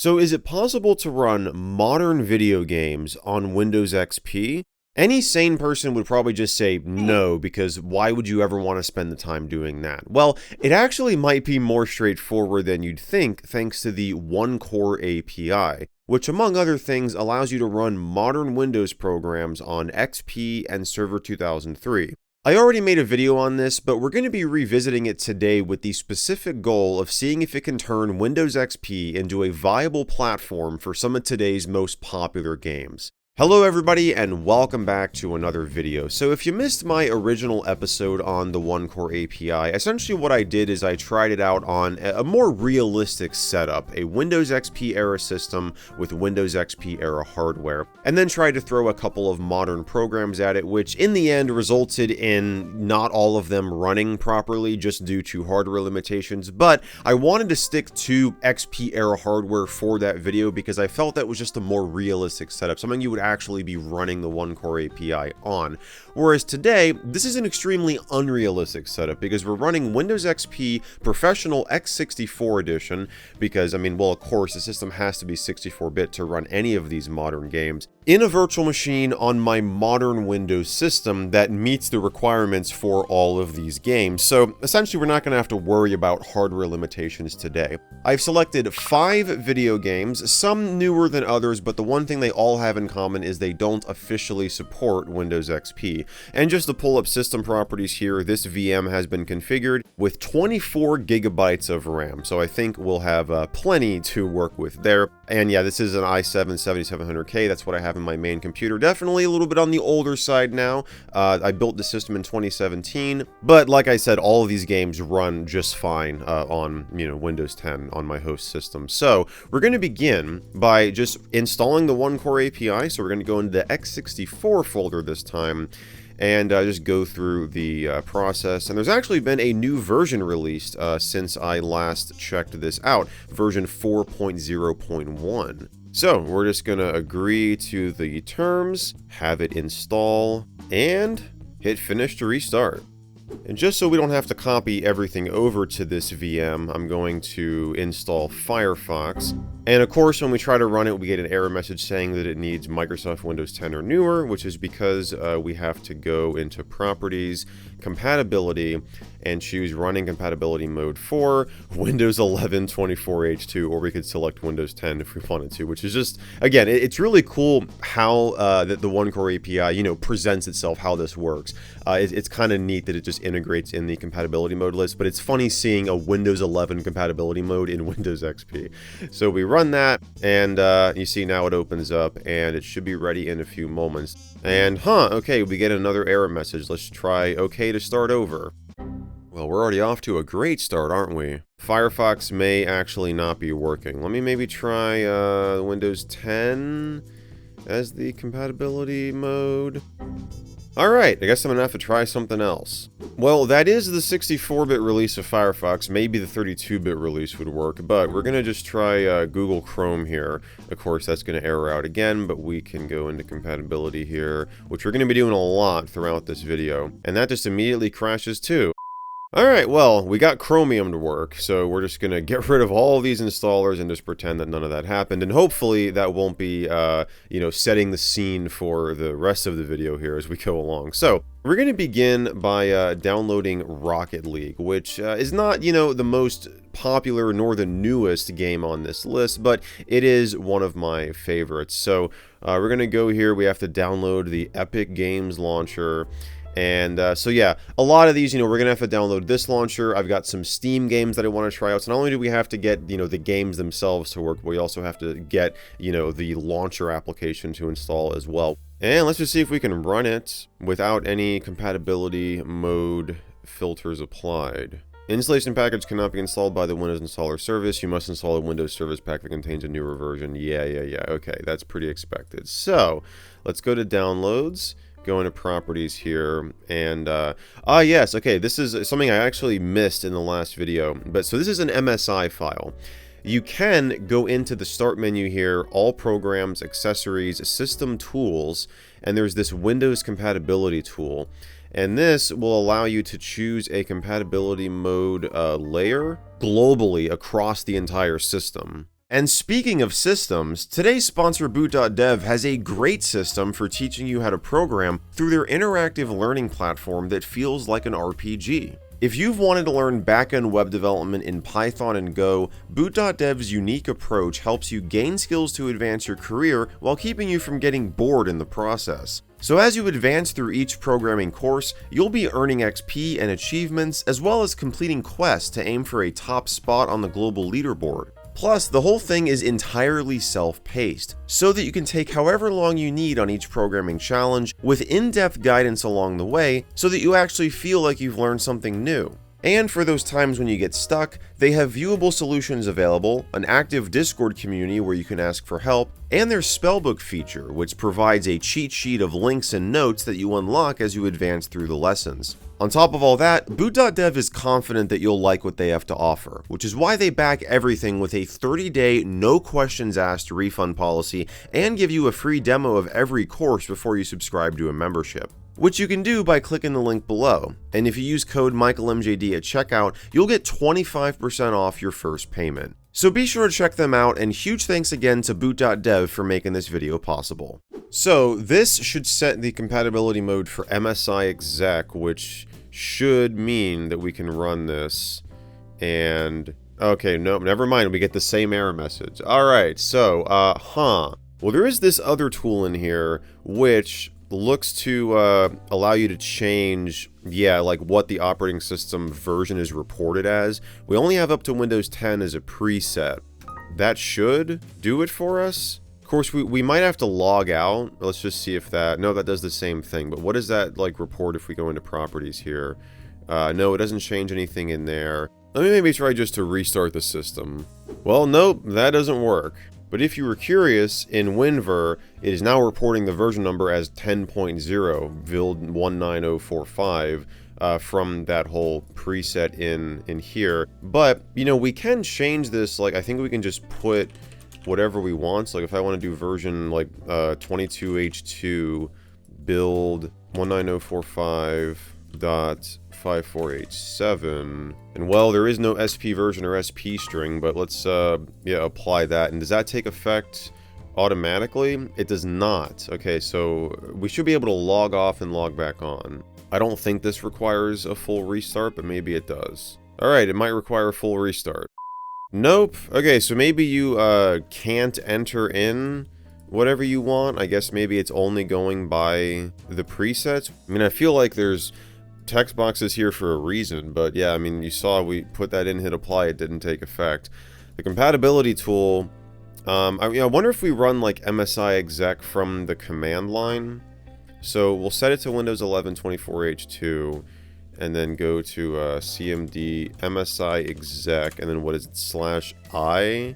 So is it possible to run modern video games on Windows XP? Any sane person would probably just say no, because why would you ever want to spend the time doing that? Well, it actually might be more straightforward than you'd think, thanks to the OneCore API, which among other things allows you to run modern Windows programs on XP and Server 2003. I already made a video on this, but we're going to be revisiting it today with the specific goal of seeing if it can turn Windows XP into a viable platform for some of today's most popular games. Hello everybody and welcome back to another video. So if you missed my original episode on the OneCore API, essentially what I did is I tried it out on a more realistic setup, a Windows XP era system with Windows XP era hardware, and then tried to throw a couple of modern programs at it, which in the end resulted in not all of them running properly just due to hardware limitations, but I wanted to stick to XP era hardware for that video because I felt that was just a more realistic setup, something you would actually be running the OneCore API on. Whereas today, this is an extremely unrealistic setup because we're running Windows XP Professional x64 edition because, well, of course, the system has to be 64-bit to run any of these modern games in a virtual machine on my modern Windows system that meets the requirements for all of these games. So essentially, we're not going to have to worry about hardware limitations today. I've selected 5 video games, some newer than others, but the one thing they all have in common is they don't officially support Windows XP. And just to pull up system properties here, this VM has been configured with 24 gigabytes of RAM, so I think we'll have plenty to work with there. And yeah, this is an i7-7700K, that's what I have in my main computer. Definitely a little bit on the older side now. I built the system in 2017, but like I said, all of these games run just fine on Windows 10 on my host system. So we're going to begin by just installing the OneCore API. So we're going to go into the x64 folder this time and just go through the process. And there's actually been a new version released since I last checked this out, version 4.0.1. So we're just gonna agree to the terms, have it install, and hit finish to restart. And just so we don't have to copy everything over to this VM, I'm going to install Firefox. And of course, when we try to run it, we get an error message saying that it needs Microsoft Windows 10 or newer, which is because we have to go into Properties, Compatibility, and choose Running Compatibility Mode for Windows 11 24H2, or we could select Windows 10 if we wanted to, which is just, again, it's really cool how the OneCore API, presents itself, how this works. It's kind of neat that it just integrates in the compatibility mode list, but it's funny seeing a Windows 11 compatibility mode in Windows XP. So we run that, and you see now it opens up, and it should be ready in a few moments. And, okay, we get another error message. Let's try OK to start over. Well, we're already off to a great start, aren't we? Firefox may actually not be working. Let me maybe try Windows 10 as the compatibility mode. Alright, I guess I'm gonna have to try something else. Well, that is the 64-bit release of Firefox. Maybe the 32-bit release would work, but we're gonna just try Google Chrome here. Of course, that's gonna error out again, but we can go into compatibility here, which we're gonna be doing a lot throughout this video. And that just immediately crashes too. Alright, well, we got Chromium to work, so we're just gonna get rid of all of these installers and just pretend that none of that happened, and hopefully that won't be, setting the scene for the rest of the video here as we go along. So, we're gonna begin by downloading Rocket League, which is not, the most popular nor the newest game on this list, but it is one of my favorites. So, we're gonna go here, we have to download the Epic Games Launcher. And so yeah, a lot of these, we're gonna have to download this launcher. I've got some Steam games that I want to try out. So not only do we have to get, the games themselves to work, but we also have to get, the launcher application to install as well. And let's just see if we can run it without any compatibility mode filters applied. Installation package cannot be installed by the Windows Installer Service. You must install a Windows Service Pack that contains a newer version. Yeah. Okay, that's pretty expected. So let's go to Downloads. Go into properties here, and yes, okay, this is something I actually missed in the last video, but so this is an MSI file. You can go into the start menu here, all programs, accessories, system tools, and there's this Windows compatibility tool, and this will allow you to choose a compatibility mode layer globally across the entire system. And speaking of systems, today's sponsor Boot.dev has a great system for teaching you how to program through their interactive learning platform that feels like an RPG. If you've wanted to learn back-end web development in Python and Go, Boot.dev's unique approach helps you gain skills to advance your career while keeping you from getting bored in the process. So as you advance through each programming course, you'll be earning XP and achievements, as well as completing quests to aim for a top spot on the global leaderboard. Plus, the whole thing is entirely self-paced, so that you can take however long you need on each programming challenge with in-depth guidance along the way, so that you actually feel like you've learned something new. And for those times when you get stuck, they have viewable solutions available, an active Discord community where you can ask for help, and their spellbook feature, which provides a cheat sheet of links and notes that you unlock as you advance through the lessons. On top of all that, Boot.dev is confident that you'll like what they have to offer, which is why they back everything with a 30-day, no questions asked refund policy and give you a free demo of every course before you subscribe to a membership, which you can do by clicking the link below. And if you use code MichaelMJD at checkout, you'll get 25% off your first payment. So be sure to check them out, and huge thanks again to Boot.dev for making this video possible. So this should set the compatibility mode for MSI exec, which should mean that we can run this. And okay, no, never mind, we get the same error message. Alright, so well, there is this other tool in here which looks to allow you to change, like what the operating system version is reported as. We only have up to Windows 10 as a preset. That should do it for us. Of course, we might have to log out. Let's just see if that, no, that does the same thing. But what does that like report if we go into properties here? No, it doesn't change anything in there. Let me maybe try just to restart the system. Well, nope, that doesn't work. But if you were curious, in WinVer, it is now reporting the version number as 10.0, build 19045, from that whole preset in here. But, you know, we can change this, like, I think we can just put whatever we want. So, like, if I want to do version, like, 22H2, build 19045.5487, and well, there is no SP version or SP string, but let's apply that. And does that take effect automatically? It does not. Okay, so we should be able to log off and log back on. I don't think this requires a full restart, but maybe it does. All right, it might require a full restart. Nope. Okay, so maybe you can't enter in whatever you want. I guess maybe it's only going by the presets. I mean, I feel like there's text boxes here for a reason, but yeah, I mean, you saw we put that in, hit apply, it didn't take effect. The compatibility tool, I wonder if we run like MSI exec from the command line. So we'll set it to Windows 11 24H2 and then go to cmd MSI exec, and then what is it, /i?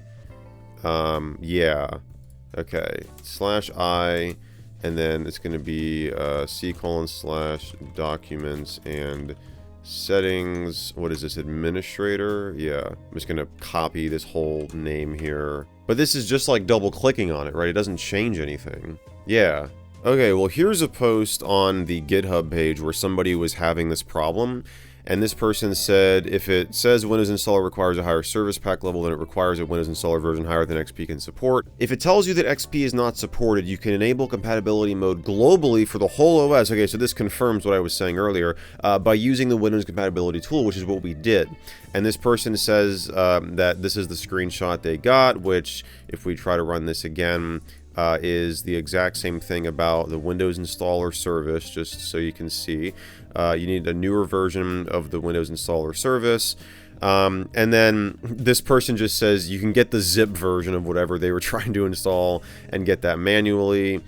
Okay, /i, and then it's going to be c:/documents and settings. What is this, administrator? Yeah, I'm just going to copy this whole name here. But this is just like double clicking on it, right? It doesn't change anything. Yeah. Okay, well, here's a post on the GitHub page where somebody was having this problem, and this person said if it says Windows installer requires a higher service pack level, then it requires a Windows installer version higher than XP can support. If it tells you that XP is not supported, you can enable compatibility mode globally for the whole OS. Okay, so this confirms what I was saying earlier, by using the Windows compatibility tool, which is what we did. And this person says that this is the screenshot they got, which if we try to run this again, is the exact same thing about the Windows installer service, just so you can see. You need a newer version of the Windows installer service. And then this person just says you can get the zip version of whatever they were trying to install and get that manually.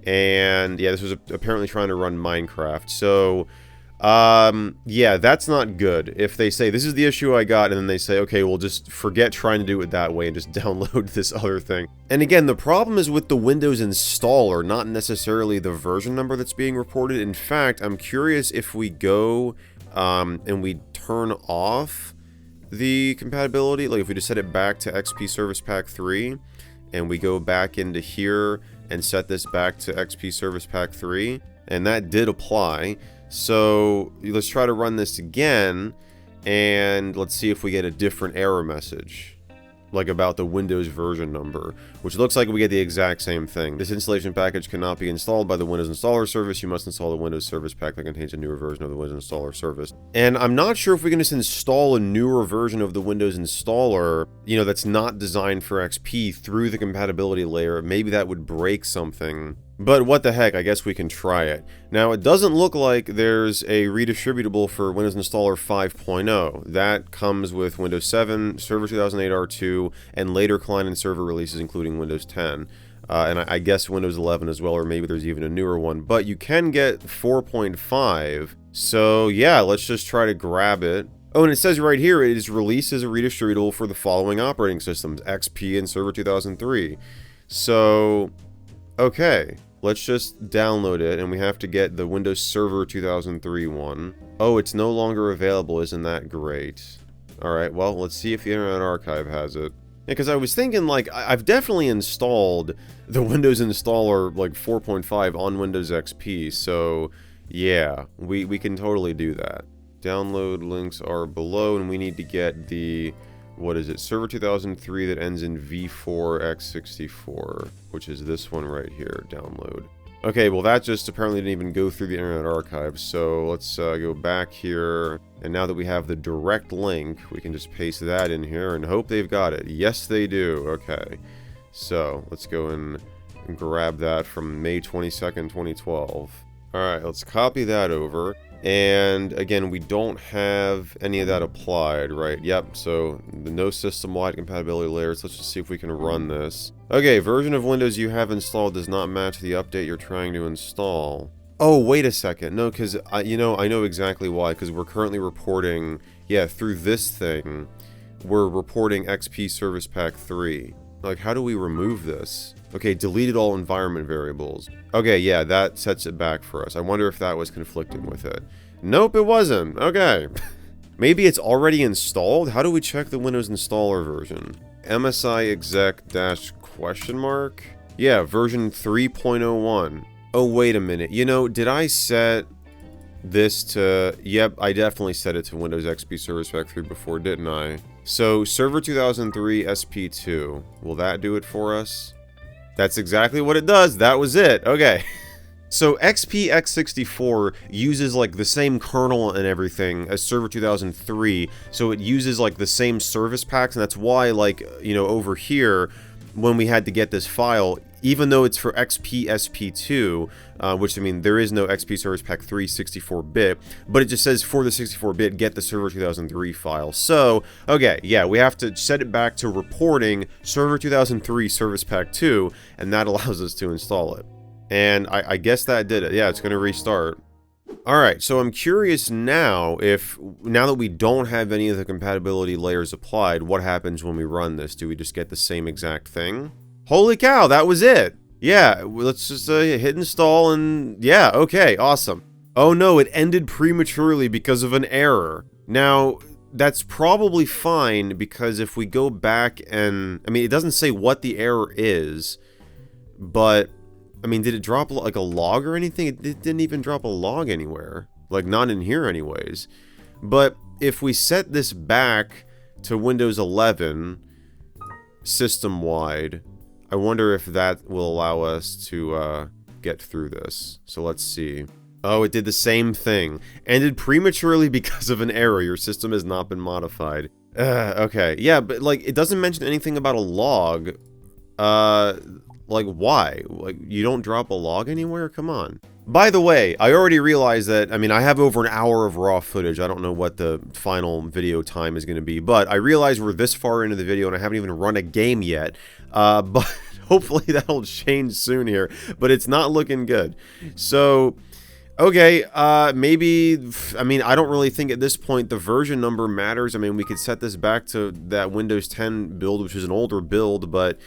And yeah, this was apparently trying to run Minecraft. So yeah, that's not good. If they say this is the issue I got, and then they say, okay, well, just forget trying to do it that way and just download this other thing. And again, the problem is with the Windows installer, not necessarily the version number that's being reported. In fact, I'm curious if we go and we turn off the compatibility, like if we just set it back to XP Service Pack 3 and we go back into here and set this back to XP Service Pack 3, and that did apply. So let's try to run this again, and let's see if we get a different error message. like about the Windows version number, which looks like we get the exact same thing. This installation package cannot be installed by the Windows Installer Service. You must install the Windows Service Pack that contains a newer version of the Windows Installer Service. And I'm not sure if we can just install a newer version of the Windows Installer, you know, that's not designed for XP through the compatibility layer. Maybe that would break something. But what the heck, I guess we can try it. Now, it doesn't look like there's a redistributable for Windows Installer 5.0. That comes with Windows 7, Server 2008 R2, and later client and server releases, including Windows 10. And I guess Windows 11 as well, or maybe there's even a newer one. But you can get 4.5. So yeah, let's just try to grab it. Oh, and it says right here, it is released as a redistributable for the following operating systems, XP and Server 2003. So, okay. Let's just download it, and we have to get the Windows Server 2003 one. Oh, it's no longer available. Isn't that great? Alright, well, let's see if the Internet Archive has it. Yeah, because I was thinking, like, I've definitely installed the Windows Installer, like, 4.5 on Windows XP, so, yeah, we can totally do that. Download links are below, and we need to get the... what is it? Server 2003 that ends in V4X64, which is this one right here, download. Okay, well that just apparently didn't even go through the Internet Archive, so let's go back here, and now that we have the direct link, we can just paste that in here and hope they've got it. Yes, they do. Okay, so let's go and grab that from May 22nd, 2012. Alright, let's copy that over. And again, we don't have any of that applied, right? Yep, so the no system-wide compatibility layers. Let's just see if we can run this. Okay, version of Windows you have installed does not match the update you're trying to install. Oh, wait a second. No, because, I know exactly why, because we're currently reporting, yeah, through this thing, we're reporting XP Service Pack 3. Like, how do we remove this? Okay, deleted all environment variables. Okay, yeah, that sets it back for us. I wonder if that was conflicting with it. Nope, it wasn't. Okay. Maybe it's already installed? How do we check the Windows Installer version? MSI exec dash question mark? Yeah, version 3.01. Oh, wait a minute. You know, did I set this to... Yep, I definitely set it to Windows XP Service Pack 3 before, didn't I? So, Server 2003 SP2. Will that do it for us? That's exactly what it does. That was it. Okay. So XP X64 uses like the same kernel and everything as Server 2003. So it uses like the same service packs, and that's why, like, you know, over here, when we had to get this file, even though it's for XP SP2, which, I mean, there is no XP Service Pack 3 64-bit, but it just says for the 64-bit, get the Server 2003 file. So, okay, yeah, we have to set it back to reporting Server 2003 Service Pack 2, and that allows us to install it. And I guess that did it. Yeah, it's going to restart. Alright, so I'm curious now now that we don't have any of the compatibility layers applied, what happens when we run this? Do we just get the same exact thing? Holy cow, that was it! Yeah, let's just hit install and... yeah, okay, awesome. Oh no, it ended prematurely because of an error. Now, that's probably fine, because if we go back and... I mean, it doesn't say what the error is, but... I mean, did it drop like a log or anything? It didn't even drop a log anywhere. Like, not in here anyways. But if we set this back to Windows 11, system-wide, I wonder if that will allow us to get through this. So let's see. Oh, it did the same thing. Ended prematurely because of an error. Your system has not been modified. Okay. Yeah, but like, it doesn't mention anything about a log. Like, why? Like, you don't drop a log anywhere? Come on. By the way, I already realized that, I mean, I have over an hour of raw footage. I don't know what the final video time is going to be, but I realize we're this far into the video and I haven't even run a game yet. But hopefully that'll change soon here, but it's not looking good. So, okay, maybe, I mean, I don't really think at this point the version number matters. I mean, we could set this back to that Windows 10 build, which is an older build, but...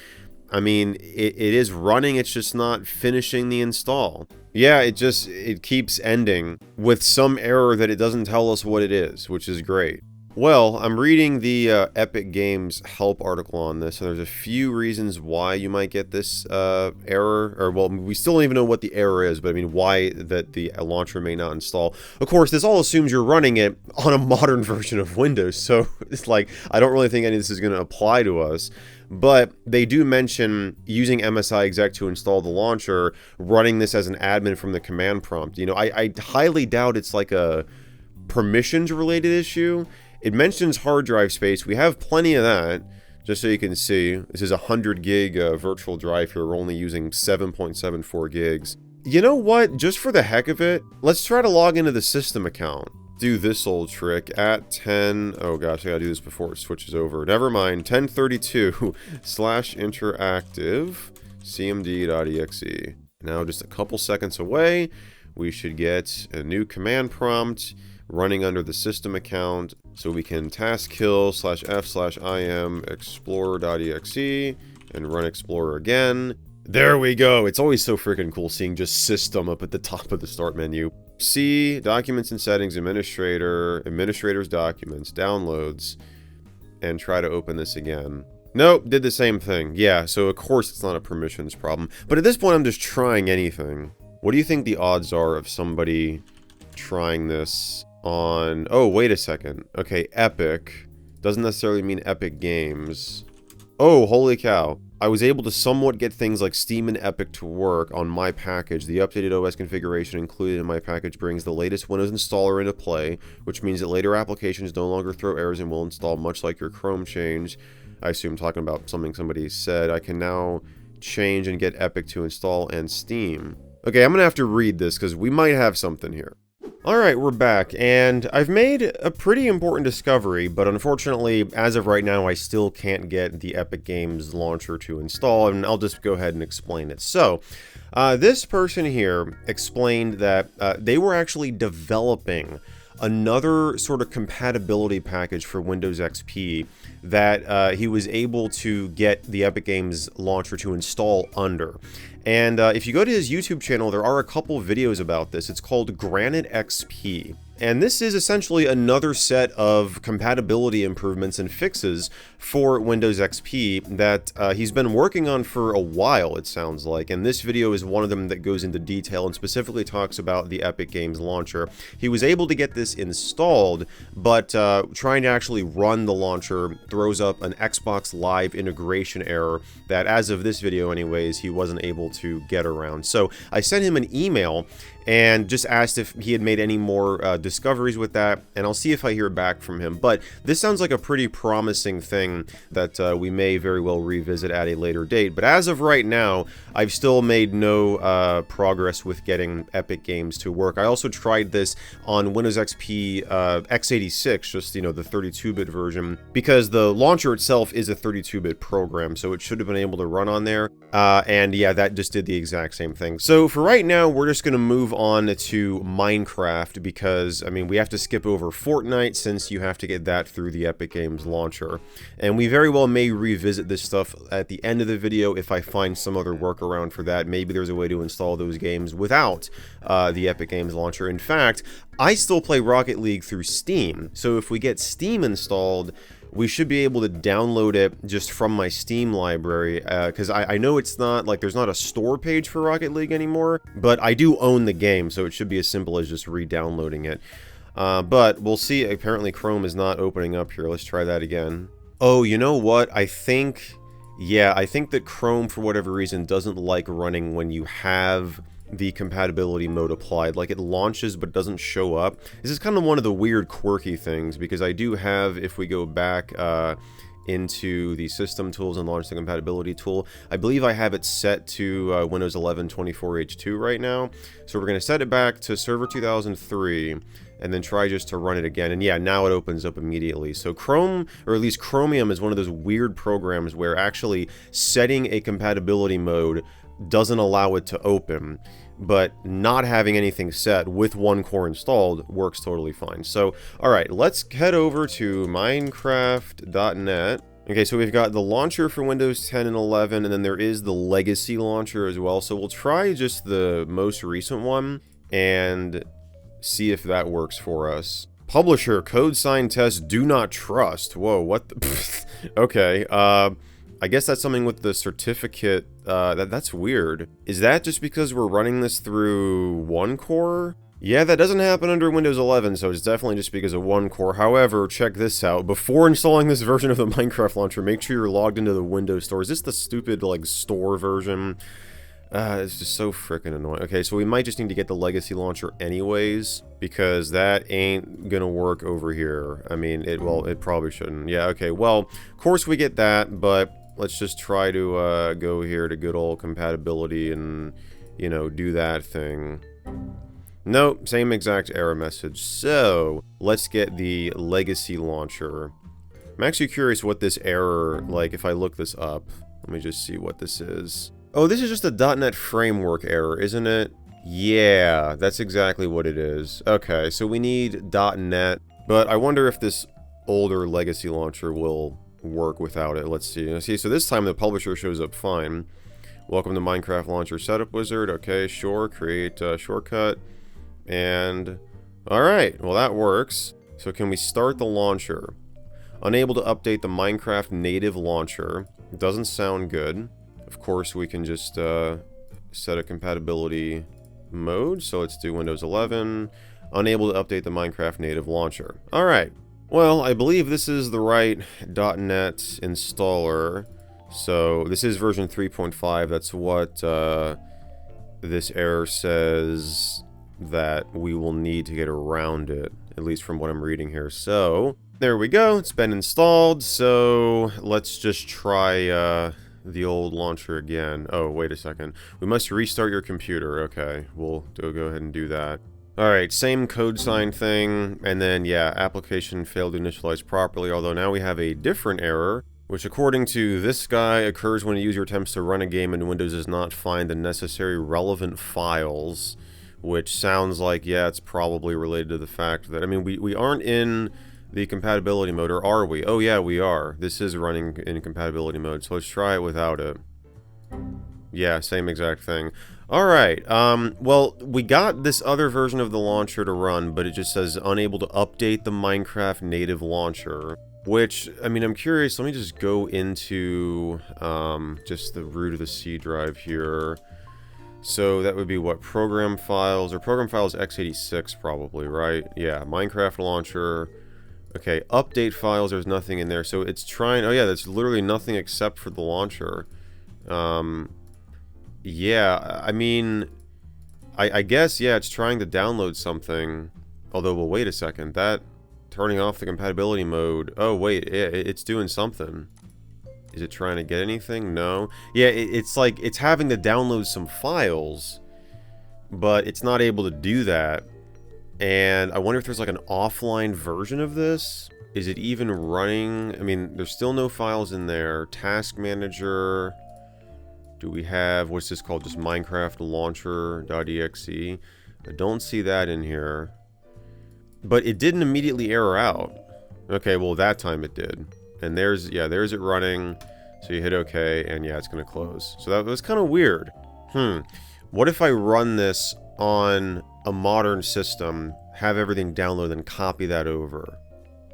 I mean, it is running, it's just not finishing the install. Yeah, it keeps ending with some error that it doesn't tell us what it is, which is great. Well, I'm reading the Epic Games help article on this, and there's a few reasons why you might get this error, or well, we still don't even know what the error is, but I mean why that the launcher may not install. Of course, this all assumes you're running it on a modern version of Windows, so it's like, I don't really think any of this is going to apply to us. But they do mention using MSI exec to install the launcher, running this as an admin from the command prompt. You know, I highly doubt it's like a permissions related issue. It mentions hard drive space. We have plenty of that, just so you can see. This is a 100 gig virtual drive here. We're only using 7.74 gigs. You know what? Just for the heck of it, let's try to log into the system account. Do this old trick at 10. Oh gosh, I gotta do this before it switches over. Never mind. 1032/interactive cmd.exe. Now, just a couple seconds away, we should get a new command prompt running under the system account, so we can task kill /f/im explorer.exe and run explorer again. There we go. It's always so freaking cool seeing just system up at the top of the start menu. See documents and settings, administrator's documents, downloads, and try to open this again. Nope, did the same thing. Yeah, so of course it's not a permissions problem, but at this point I'm just trying anything. What do you think the odds are of somebody trying this on... Oh, wait a second. Okay, Epic. Doesn't necessarily mean Epic Games. Oh, holy cow. I was able to somewhat get things like Steam and Epic to work on my package. The updated OS configuration included in my package brings the latest Windows installer into play, which means that later applications no longer throw errors and will install much like your Chrome change. I assume talking about something somebody said. I can now change and get Epic to install and Steam. Okay, I'm gonna have to read this because we might have something here. Alright, we're back, and I've made a pretty important discovery, but unfortunately, as of right now, I still can't get the Epic Games launcher to install, and I'll just go ahead and explain it. So, this person here explained that they were actually developing another sort of compatibility package for Windows XP that he was able to get the Epic Games launcher to install under. And if you go to his YouTube channel, there are a couple videos about this. It's called Granite XP. And this is essentially another set of compatibility improvements and fixes for Windows XP that he's been working on for a while, it sounds like. And this video is one of them that goes into detail and specifically talks about the Epic Games launcher. He was able to get this installed, but trying to actually run the launcher throws up an Xbox Live integration error that, as of this video anyways, he wasn't able to get around. So I sent him an email and just asked if he had made any more discoveries with that, and I'll see if I hear back from him. But this sounds like a pretty promising thing that we may very well revisit at a later date. But as of right now, I've still made no progress with getting Epic Games to work. I also tried this on Windows XP x86, just, you know, the 32-bit version, because the launcher itself is a 32-bit program, so it should have been able to run on there. And yeah, that just did the exact same thing. So for right now, we're just going to move on to Minecraft because, I mean, we have to skip over Fortnite since you have to get that through the Epic Games launcher. And we very well may revisit this stuff at the end of the video if I find some other workaround for that. Maybe there's a way to install those games without the Epic Games launcher. In fact, I still play Rocket League through Steam, so if we get Steam installed, we should be able to download it just from my Steam library, because I know it's not, like, there's not a store page for Rocket League anymore, but I do own the game, so it should be as simple as just re-downloading it. But we'll see. Apparently Chrome is not opening up here. Let's try that again. Oh, you know what? I think that Chrome, for whatever reason, doesn't like running when you have the compatibility mode applied. Like, it launches but doesn't show up. This is kind of one of the weird quirky things, because I do have, if we go back into the system tools and launch the compatibility tool, I believe I have it set to Windows 11 24H2 right now. So we're going to set it back to Server 2003 and then try just to run it again. And yeah, now it opens up immediately. So Chrome, or at least Chromium, is one of those weird programs where actually setting a compatibility mode doesn't allow it to open, but not having anything set with OneCore installed works totally fine. So, alright, let's head over to Minecraft.net. Okay, so we've got the launcher for Windows 10 and 11, and then there is the legacy launcher as well. So we'll try just the most recent one and see if that works for us. Publisher, code sign test, do not trust. Whoa, what the... Okay, I guess that's something with the certificate. That's weird. Is that just because we're running this through OneCore? Yeah, that doesn't happen under Windows 11, so it's definitely just because of OneCore. However, check this out. Before installing this version of the Minecraft launcher, make sure you're logged into the Windows Store. Is this the stupid, like, store version? It's just so freaking annoying. Okay, so we might just need to get the legacy launcher anyways, because that ain't gonna work over here. I mean, it probably shouldn't. Yeah, okay, well, of course we get that, but let's just try to go here to good old compatibility and, you know, do that thing. Nope, same exact error message. So, let's get the legacy launcher. I'm actually curious what this error, like, if I look this up. Let me just see what this is. Oh, this is just a .NET framework error, isn't it? Yeah, that's exactly what it is. Okay, so we need .NET, but I wonder if this older legacy launcher will work without it. Let's see. So this time the publisher shows up fine. Welcome to Minecraft Launcher Setup Wizard. Okay, sure, create a shortcut. And, alright, well that works. So can we start the launcher? Unable to update the Minecraft native launcher. Doesn't sound good. Of course, we can just set a compatibility mode. So let's do Windows 11. Unable to update the Minecraft native launcher. Alright. Well, I believe this is the right .NET installer. So this is version 3.5. That's what this error says that we will need to get around it, at least from what I'm reading here. So there we go. It's been installed. So let's just try the old launcher again. Oh, wait a second. We must restart your computer. Okay, we'll go ahead and do that. Alright, same code sign thing, and then, yeah, application failed to initialize properly, although now we have a different error, which according to this guy occurs when a user attempts to run a game and Windows does not find the necessary relevant files, which sounds like, yeah, it's probably related to the fact that, I mean, we aren't in the compatibility mode, or are we? Oh yeah, we are. This is running in compatibility mode, so let's try it without it. Yeah, same exact thing. Alright, well, we got this other version of the launcher to run, but it just says unable to update the Minecraft native launcher. Which, I mean, I'm curious, let me just go into, just the root of the C drive here. So that would be what, program files, or program files x86 probably, right? Yeah, Minecraft launcher. Okay, update files, there's nothing in there. So it's trying, oh yeah, that's literally nothing except for the launcher. Yeah, I mean, I guess, yeah, it's trying to download something. Although, well, wait a second, that turning off the compatibility mode, oh wait, it's doing something. Is it trying to get anything? No. Yeah, it's like, it's having to download some files, but it's not able to do that. And I wonder if there's like an offline version of this. Is it even running? I mean, there's still no files in there. Task manager. Do we have, what's this called? Just Minecraft launcher.exe. I don't see that in here. But it didn't immediately error out. Okay, well that time it did. And there's, yeah, there's it running. So you hit OK, and yeah, it's going to close. So that was kind of weird. What if I run this on a modern system, have everything download, and copy that over?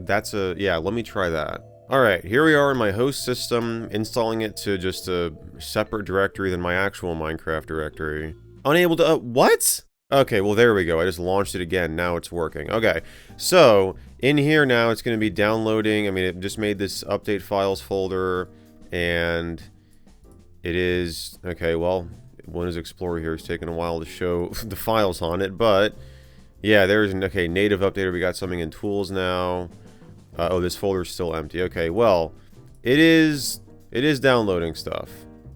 That's a, yeah, let me try that. Alright, here we are in my host system, installing it to just a separate directory than my actual Minecraft directory. Unable to, what? Okay, well there we go, I just launched it again, now it's working. Okay, so, in here now it's going to be downloading, I mean it just made this update files folder, and it is, okay, well, Windows Explorer here is taking a while to show the files on it, but yeah, there's an, okay, native updater, we got something in tools now. Oh, this folder is still empty. Okay, well, it is downloading stuff.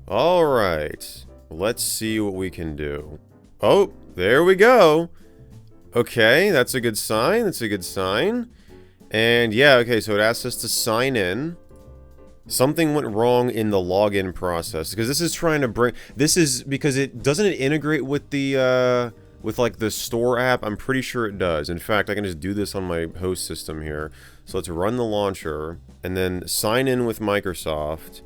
Alright, let's see what we can do. Oh, there we go. Okay, that's a good sign, that's a good sign. And yeah, okay, so it asks us to sign in. Something went wrong in the login process, because this is trying to bring, this is because it doesn't it integrate with the with like the store app. I'm pretty sure it does. In fact, I can just do this on my host system here. So let's run the launcher and then sign in with Microsoft.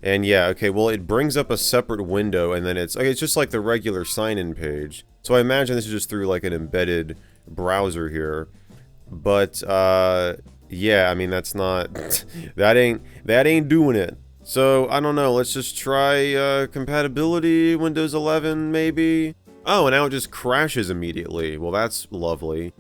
And yeah, okay, well it brings up a separate window, and then it's okay, it's just like the regular sign in page. So I imagine this is just through like an embedded browser here. But, yeah, I mean, that's not, that ain't doing it. So, I don't know, let's just try, compatibility, Windows 11, maybe? Oh, and now it just crashes immediately. Well, that's lovely.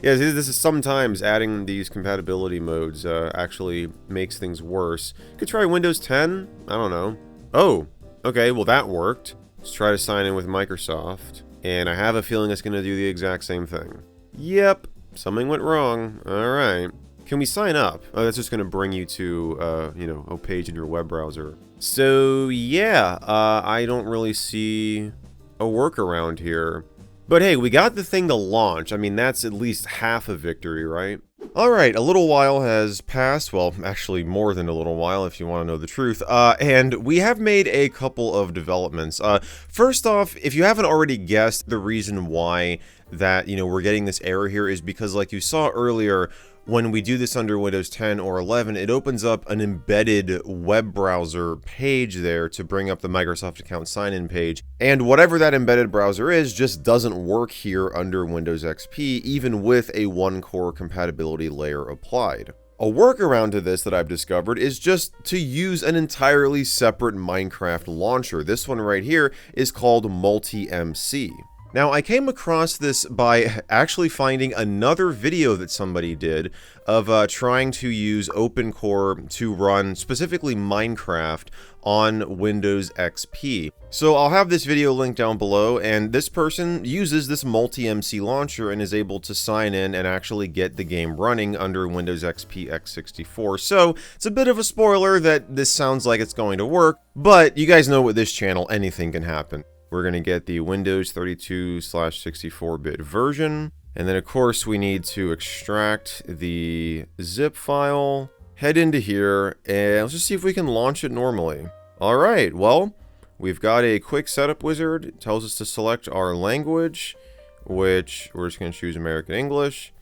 Yeah, this is sometimes adding these compatibility modes, actually makes things worse. Could try Windows 10? I don't know. Oh, okay, well that worked. Let's try to sign in with Microsoft. And I have a feeling it's gonna do the exact same thing. Yep, something went wrong. Alright. Can we sign up? Oh, that's just gonna bring you to, you know, a page in your web browser. So, yeah, I don't really see a workaround here. But hey, we got the thing to launch. I mean, that's at least half a victory, right? Alright, a little while has passed. Well, actually more than a little while, if you want to know the truth. And we have made a couple of developments. First off, if you haven't already guessed, the reason why that, you know, we're getting this error here is because, like you saw earlier, when we do this under Windows 10 or 11, it opens up an embedded web browser page there to bring up the Microsoft account sign-in page. And whatever that embedded browser is just doesn't work here under Windows XP, even with a OneCore compatibility layer applied. A workaround to this that I've discovered is just to use an entirely separate Minecraft launcher. This one right here is called Multi-MC. Now, I came across this by actually finding another video that somebody did of trying to use OpenCore to run specifically Minecraft on Windows XP. So I'll have this video linked down below, and this person uses this Multi-MC launcher and is able to sign in and actually get the game running under Windows XP x64. So it's a bit of a spoiler that this sounds like it's going to work, but you guys know with this channel, anything can happen. We're going to get the Windows 32/64-bit version. And then, of course, we need to extract the zip file, head into here, and let's just see if we can launch it normally. All right, well, we've got a quick setup wizard. It tells us to select our language, which we're just going to choose American English.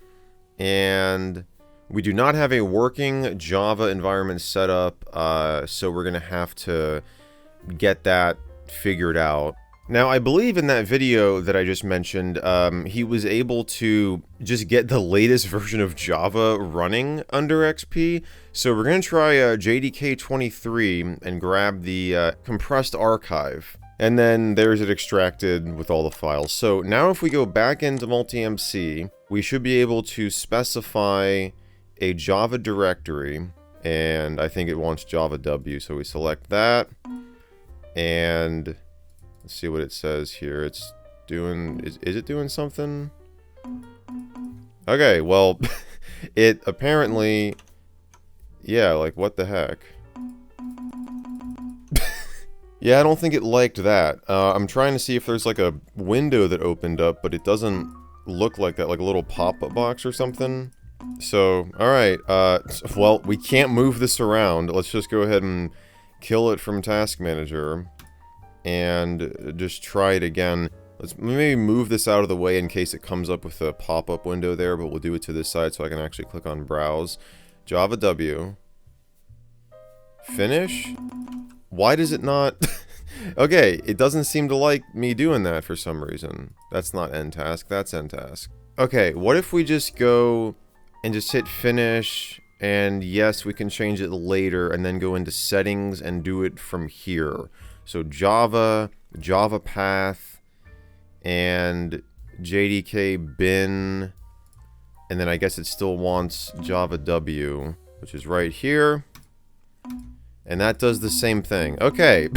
And we do not have a working Java environment set up, so we're going to have to get that figured out. Now, I believe in that video that I just mentioned, he was able to just get the latest version of Java running under XP. So we're going to try JDK 23 and grab the compressed archive. And then there's it extracted with all the files. So now if we go back into Multi-MC, we should be able to specify a Java directory. And I think it wants Java W, so we select that. And let's see what it says here. It's doing... Is it doing something? Okay, well, it apparently... Yeah, like, what the heck? Yeah, I don't think it liked that. I'm trying to see if there's, like, a window that opened up, but it doesn't look like that. Like a little pop-up box or something. So, alright. Well, we can't move this around. Let's just go ahead and kill it from Task Manager. And just try it again. Let's maybe move this out of the way in case it comes up with a pop-up window there, but we'll do it to this side so I can actually click on Browse. Java W. Finish? Why does it not... Okay, it doesn't seem to like me doing that for some reason. That's not end task, that's end task. Okay, what if we just go and just hit Finish, and yes, we can change it later, and then go into Settings and do it from here. So Java, Java path, and JDK bin, and then I guess it still wants Java W, which is right here. And that does the same thing. Okay,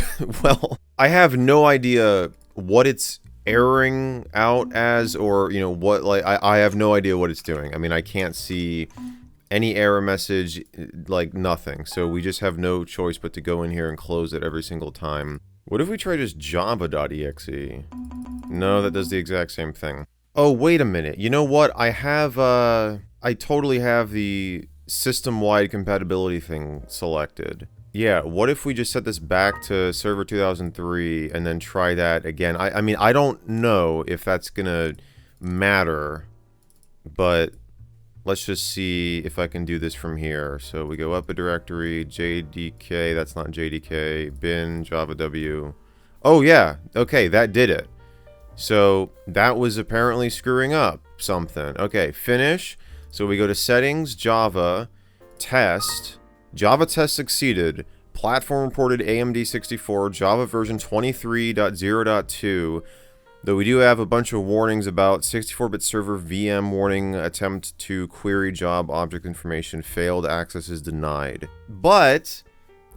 well, I have no idea what it's erroring out as, or, you know, what, like, I have no idea what it's doing. I mean, I can't see any error message, like nothing. So we just have no choice but to go in here and close it every single time. What if we try just java.exe? No, that does the exact same thing. Oh, wait a minute. You know what? I have, I totally have the system-wide compatibility thing selected. Yeah, what if we just set this back to server 2003 and then try that again? I mean, I don't know if that's gonna matter, but let's just see if I can do this from here. So we go up a directory, JDK, that's not JDK, bin, Java W. Oh yeah, okay, that did it. So that was apparently screwing up. something. Okay, finish. So we go to settings, Java, test, Java test succeeded, platform reported AMD 64, Java version 23.0.2. Though we do have a bunch of warnings about 64-bit server VM warning, attempt to query job object information failed, access is denied. But,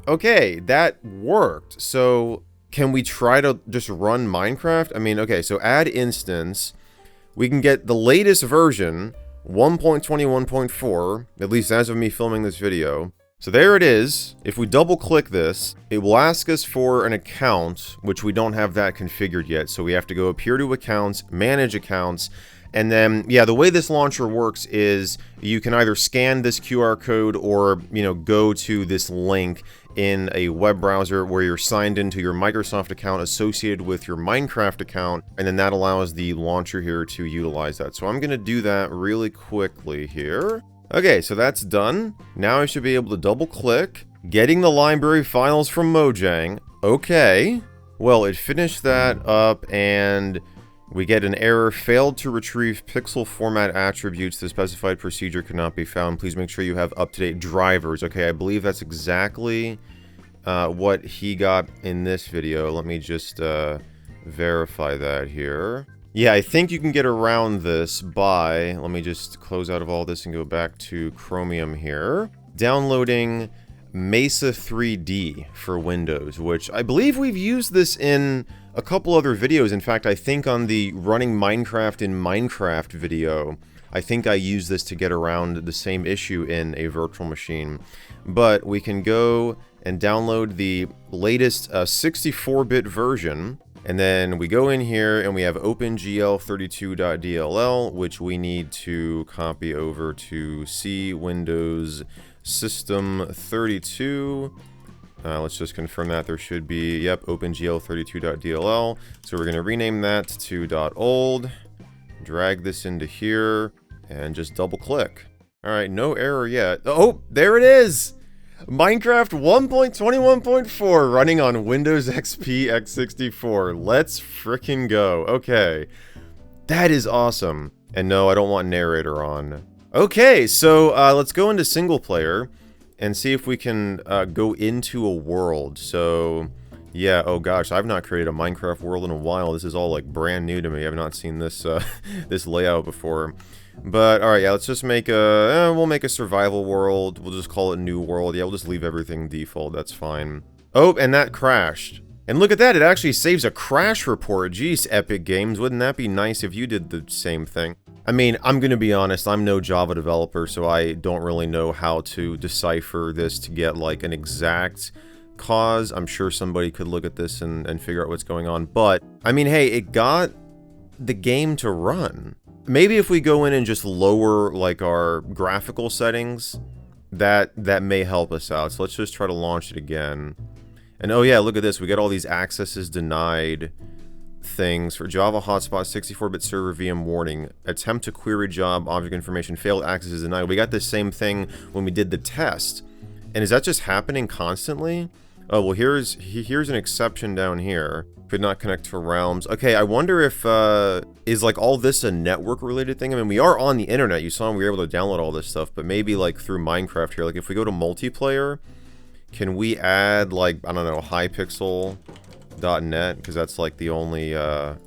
okay, that worked. So, can we try to just run Minecraft? I mean, okay, so add instance. We can get the latest version, 1.21.4, at least as of me filming this video. So there it is. If we double click this, it will ask us for an account, which we don't have that configured yet. So we have to go up here to accounts, manage accounts, and then, yeah, the way this launcher works is you can either scan this QR code or, you know, go to this link in a web browser where you're signed into your Microsoft account associated with your Minecraft account, and then that allows the launcher here to utilize that. So I'm going to do that really quickly here. Okay, so that's done. Now I should be able to double click, getting the library files from Mojang. Okay. Well, it finished that up and we get an error, failed to retrieve pixel format attributes. The specified procedure could not be found. Please make sure you have up-to-date drivers. Okay, I believe that's exactly what he got in this video. Let me just verify that here. Yeah, I think you can get around this by, let me just close out of all this and go back to Chromium here. Downloading Mesa 3D for Windows, which I believe we've used this in a couple other videos. In fact, I think on the running Minecraft in Minecraft video, I think I used this to get around the same issue in a virtual machine. But we can go and download the latest 64-bit version. And then we go in here and we have OpenGL32.dll, which we need to copy over to C Windows System 32. Let's just confirm that there should be, yep, OpenGL32.dll. So we're going to rename that to .old, drag this into here, and just double click. All right, no error yet. Oh, there it is! Minecraft 1.21.4 running on Windows XP x64. Let's frickin' go. Okay. That is awesome. And no, I don't want narrator on. Okay, so let's go into single player and see if we can go into a world. So, yeah, oh gosh, I've not created a Minecraft world in a while. This is all like brand new to me. I've not seen this this layout before. But, alright, yeah, let's just make a, we'll make a survival world. We'll just call it new world. Yeah, we'll just leave everything default. That's fine. Oh, and that crashed. And look at that, it actually saves a crash report. Jeez, Epic Games, wouldn't that be nice if you did the same thing? I mean, I'm gonna be honest, I'm no Java developer, so I don't really know how to decipher this to get, like, an exact cause. I'm sure somebody could look at this and figure out what's going on. But, I mean, hey, it got the game to run. Maybe if we go in and just lower, like, our graphical settings, that may help us out. So let's just try to launch it again. And oh yeah, look at this. We got all these accesses denied things for Java hotspot 64-bit server VM warning. Attempt to query job object information failed, access is denied. We got the same thing when we did the test. And is that just happening constantly? Oh, well, here's an exception down here. Could not connect to realms. Okay, I wonder if, is like all this a network related thing? I mean, we are on the internet. You saw we were able to download all this stuff, but maybe like through Minecraft here. Like if we go to multiplayer, can we add like, I don't know, highpixel.net? Because that's like the only, the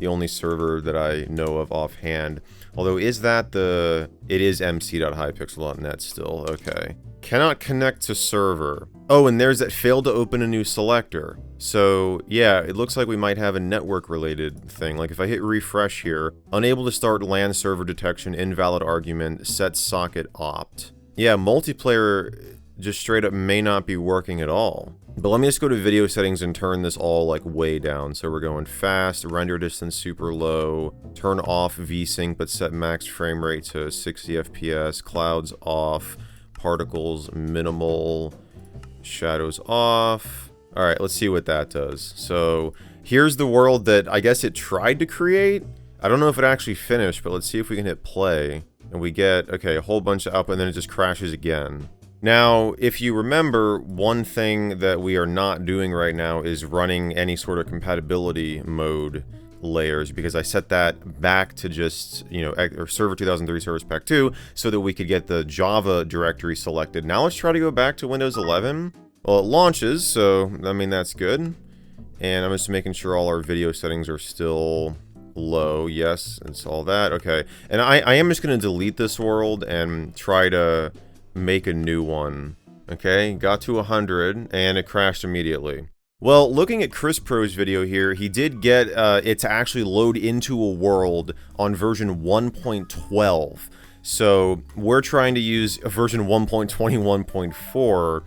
only server that I know of offhand. Although, is that the, it is mc.highpixel.net still, okay. Cannot connect to server. Oh, and there's that failed to open a new selector. So, yeah, it looks like we might have a network-related thing. Like, if I hit refresh here, unable to start LAN server detection, invalid argument, set socket opt. Yeah, multiplayer just straight up may not be working at all. But let me just go to video settings and turn this all, like, way down. So we're going fast, render distance super low, turn off VSync but set max frame rate to 60 FPS, clouds off, particles minimal, shadows off. Alright, let's see what that does. So, here's the world that I guess it tried to create. I don't know if it actually finished, but let's see if we can hit play. And we get, okay, a whole bunch of output, and then it just crashes again. Now, if you remember, one thing that we are not doing right now is running any sort of compatibility mode layers, because I set that back to just, you know, or server 2003 service pack 2 so that we could get the Java directory selected. Now let's try to go back to Windows 11. Well, it launches, so I mean that's good. And I'm just making sure all our video settings are still low. Yes, it's all that. Okay. And I am just going to delete this world and try to make a new one. Okay, got to 100 and it crashed immediately. Well, looking at Chris Pro's video here, he did get it to actually load into a world on version 1.12. So we're trying to use version 1.21.4,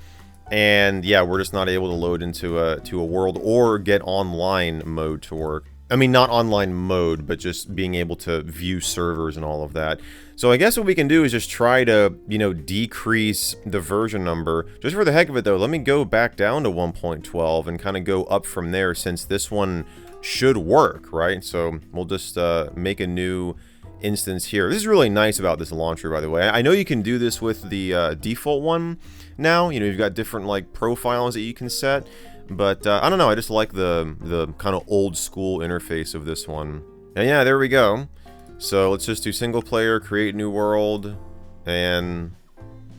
and yeah, we're just not able to load into a world or get online mode to work. I mean, not online mode, but just being able to view servers and all of that. So I guess what we can do is just try to, you know, decrease the version number. Just for the heck of it, though, let me go back down to 1.12 and kind of go up from there, since this one should work, right? So we'll just make a new instance here. This is really nice about this launcher, by the way. I know you can do this with the default one now. You know, you've got different, like, profiles that you can set. But, I don't know, I just like the kind of old school interface of this one. And yeah, there we go. So let's just do single player, create new world, and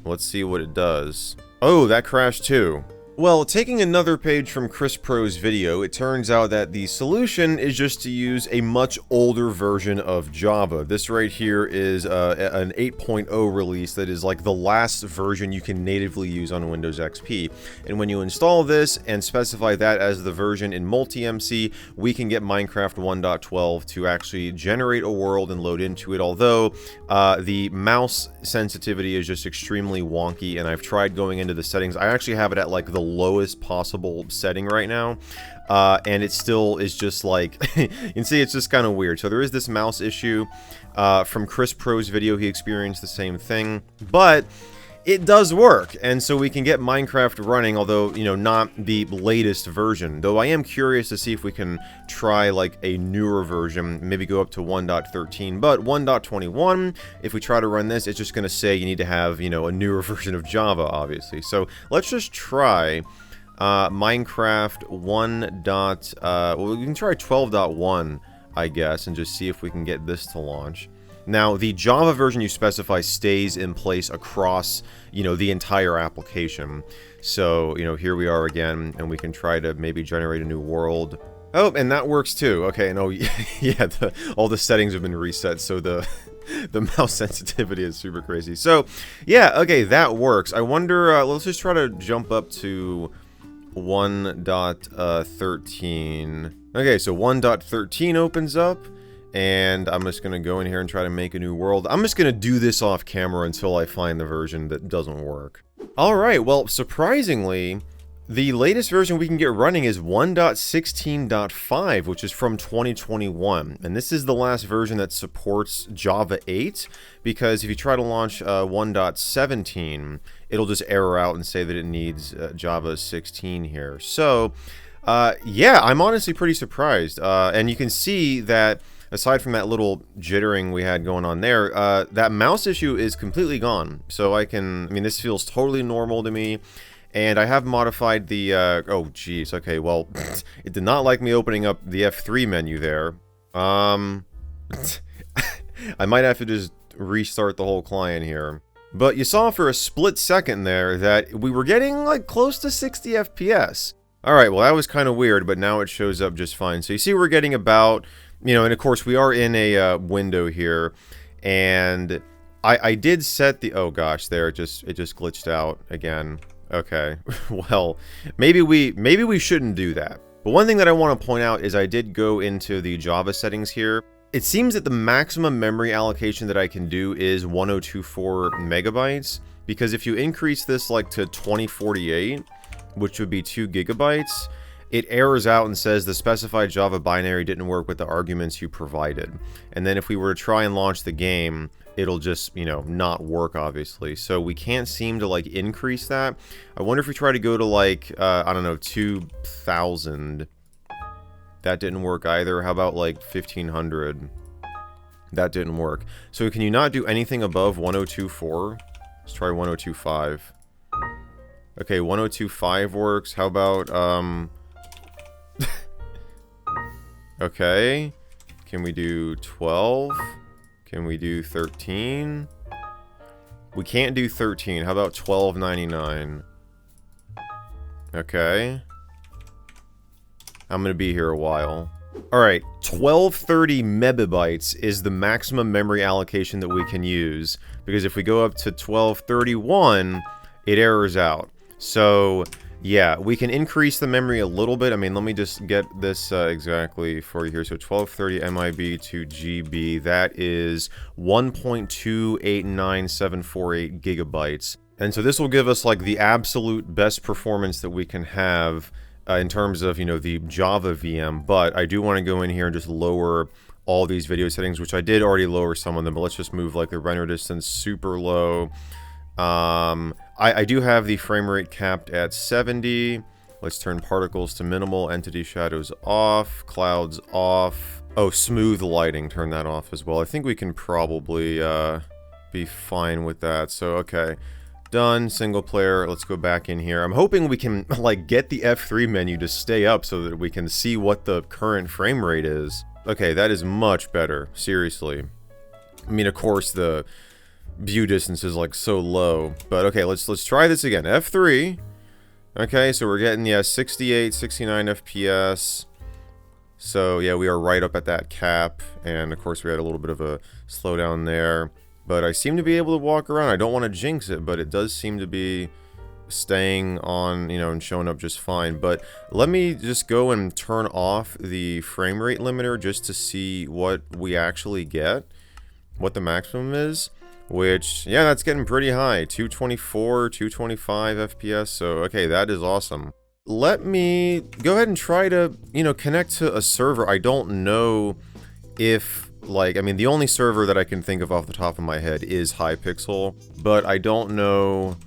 let's see what it does. Oh, that crashed too. Well, taking another page from Chris Pro's video, it turns out that the solution is just to use a much older version of Java. This right here is an 8.0 release that is like the last version you can natively use on Windows XP. And when you install this and specify that as the version in multi-MC, we can get Minecraft 1.12 to actually generate a world and load into it, although the mouse sensitivity is just extremely wonky, and I've tried going into the settings. I actually have it at like the lowest possible setting right now, and it still is just like you can see it's just kind of weird. So there is this mouse issue. From Chris Pro's video, he experienced the same thing, but it does work, and so we can get Minecraft running, although, you know, not the latest version. Though I am curious to see if we can try like a newer version, maybe go up to 1.13, but 1.21, if we try to run this, it's just going to say you need to have, you know, a newer version of Java, obviously. So let's just try Minecraft 1. Well, we can try 12.1, I guess, and just see if we can get this to launch. Now, the Java version you specify stays in place across, you know, the entire application. So, you know, here we are again, and we can try to maybe generate a new world. Oh, and that works too. Okay, no, yeah, all the settings have been reset, so the mouse sensitivity is super crazy. So, yeah, okay, that works. I wonder, let's just try to jump up to 1.13. Okay, so 1.13 opens up. And I'm just going to go in here and try to make a new world. I'm just going to do this off camera until I find the version that doesn't work. Alright, well, surprisingly, the latest version we can get running is 1.16.5, which is from 2021. And this is the last version that supports Java 8, because if you try to launch 1.17, it'll just error out and say that it needs Java 16 here. So, yeah, I'm honestly pretty surprised. And you can see that aside from that little jittering we had going on there, that mouse issue is completely gone. So I mean, this feels totally normal to me. And I have modified the, oh geez, okay, well, it did not like me opening up the F3 menu there. I might have to just restart the whole client here. But you saw for a split second there that we were getting like close to 60 FPS. Alright, well that was kind of weird, but now it shows up just fine. So you see we're getting about, you know, and of course we are in a window here, and I did set the, oh gosh, there, it just glitched out again. Okay, well, maybe we shouldn't do that. But one thing that I want to point out is I did go into the Java settings here. It seems that the maximum memory allocation that I can do is 1024 megabytes, because if you increase this like to 2048, which would be 2 gigabytes, it errors out and says the specified Java binary didn't work with the arguments you provided. And then if we were to try and launch the game, it'll just, you know, not work, obviously. So we can't seem to, like, increase that. I wonder if we try to go to, like, I don't know, 2,000. That didn't work either. How about, like, 1,500? That didn't work. So can you not do anything above 1024? Let's try 1025. Okay, 1025 works. How about, okay. Can we do 12? Can we do 13? We can't do 13. How about 12.99? Okay. I'm gonna be here a while. Alright, 1230 megabytes is the maximum memory allocation that we can use. Because if we go up to 1231, it errors out. So, yeah, we can increase the memory a little bit. I mean, let me just get this exactly for you here. So 1230 MIB to GB, that is 1.289748 gigabytes. And so this will give us like the absolute best performance that we can have in terms of, you know, the Java VM. But I do want to go in here and just lower all these video settings, which I did already lower some of them, but let's just move like the render distance super low. I do have the frame rate capped at 70. Let's turn particles to minimal, entity shadows off, clouds off. Oh, smooth lighting, turn that off as well. I think we can probably be fine with that. So, okay. Done, single player. Let's go back in here. I'm hoping we can like get the F3 menu to stay up so that we can see what the current frame rate is. Okay, that is much better, seriously. I mean, of course, the view distance is like so low, but okay, let's try this again. F3. Okay, so we're getting, yeah, 68, 69 FPS. So yeah, we are right up at that cap, and of course we had a little bit of a slowdown there, but I seem to be able to walk around. I don't want to jinx it, but it does seem to be staying on, you know, and showing up just fine. But let me just go and turn off the frame rate limiter just to see what we actually get, what the maximum is. Which, yeah, that's getting pretty high. 224, 225 FPS, so, okay, that is awesome. Let me go ahead and try to, you know, connect to a server. I don't know if, like, I mean, the only server that I can think of off the top of my head is Hypixel, but I don't know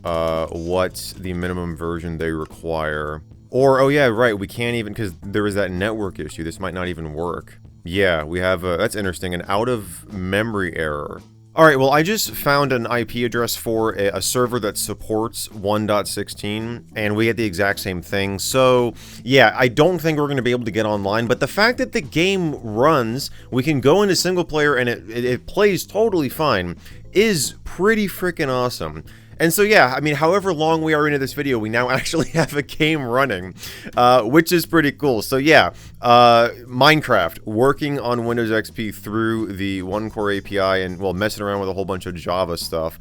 what the minimum version they require. Or, oh yeah, right, we can't even, because there was that network issue. This might not even work. Yeah, we have, that's interesting, an out-of-memory error. Alright, well, I just found an IP address for a server that supports 1.16, and we get the exact same thing. So, yeah, I don't think we're going to be able to get online, but the fact that the game runs, we can go into single player and it plays totally fine, is pretty freaking awesome. And so, yeah, I mean, however long we are into this video, we now actually have a game running, which is pretty cool. So, yeah, Minecraft, working on Windows XP through the OneCore API and, well, messing around with a whole bunch of Java stuff.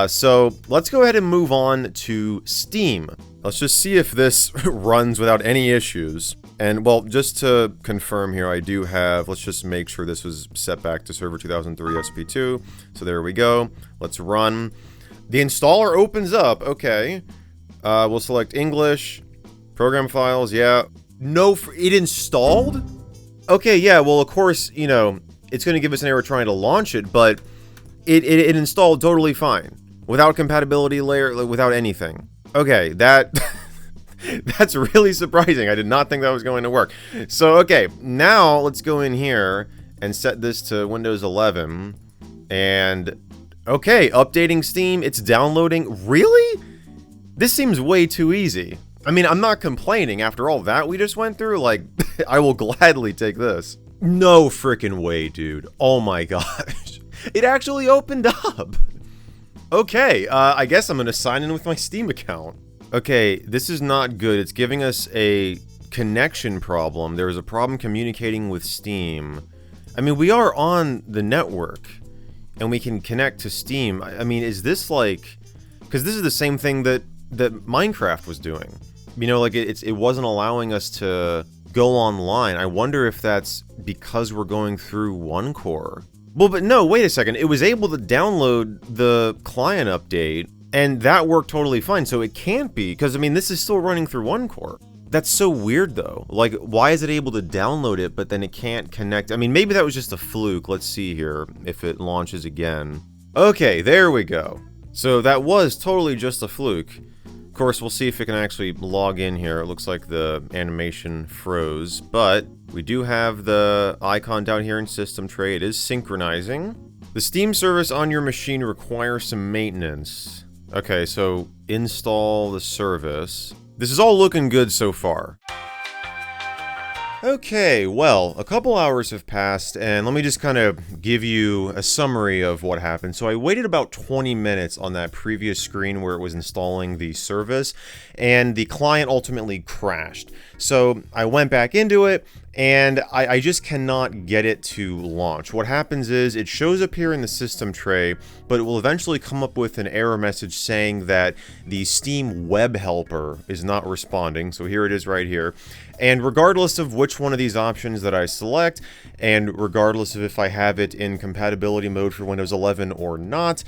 So, let's go ahead and move on to Steam. Let's just see if this runs without any issues. And, well, just to confirm here, I do have, let's just make sure this was set back to server 2003 SP2. So, there we go. Let's run. The installer opens up, okay. We'll select English, program files, yeah. No, it installed? Okay, yeah, well, of course, you know, it's going to give us an error trying to launch it, but it installed totally fine. Without compatibility layer, without anything. Okay, that's really surprising. I did not think that was going to work. So, okay, now let's go in here and set this to Windows 11, and... okay, updating Steam, it's downloading. Really? This seems way too easy. I mean, I'm not complaining after all that we just went through. Like, I will gladly take this. No freaking way, dude. Oh my gosh. It actually opened up. Okay, I guess I'm gonna sign in with my Steam account. Okay, this is not good. It's giving us a connection problem. There is a problem communicating with Steam. I mean, we are on the network. And we can connect to Steam. I mean, is this like... because this is the same thing that Minecraft was doing. You know, like, it wasn't allowing us to go online. I wonder if that's because we're going through OneCore. Well, but no, wait a second. It was able to download the client update, and that worked totally fine. So it can't be, because, I mean, this is still running through OneCore. That's so weird, though. Like, why is it able to download it, but then it can't connect? I mean, maybe that was just a fluke. Let's see here if it launches again. Okay, there we go. So that was totally just a fluke. Of course, we'll see if it can actually log in here. It looks like the animation froze, but we do have the icon down here in System Tray. It is synchronizing. The Steam service on your machine requires some maintenance. Okay, so install the service. This is all looking good so far. Okay, well, a couple hours have passed, and let me just kind of give you a summary of what happened. So I waited about 20 minutes on that previous screen where it was installing the service, and the client ultimately crashed. So I went back into it, and I just cannot get it to launch. What happens is it shows up here in the system tray, but it will eventually come up with an error message saying that the Steam web helper is not responding. So here it is right here. And regardless of which one of these options that I select, and regardless of if I have it in compatibility mode for Windows 11 or not,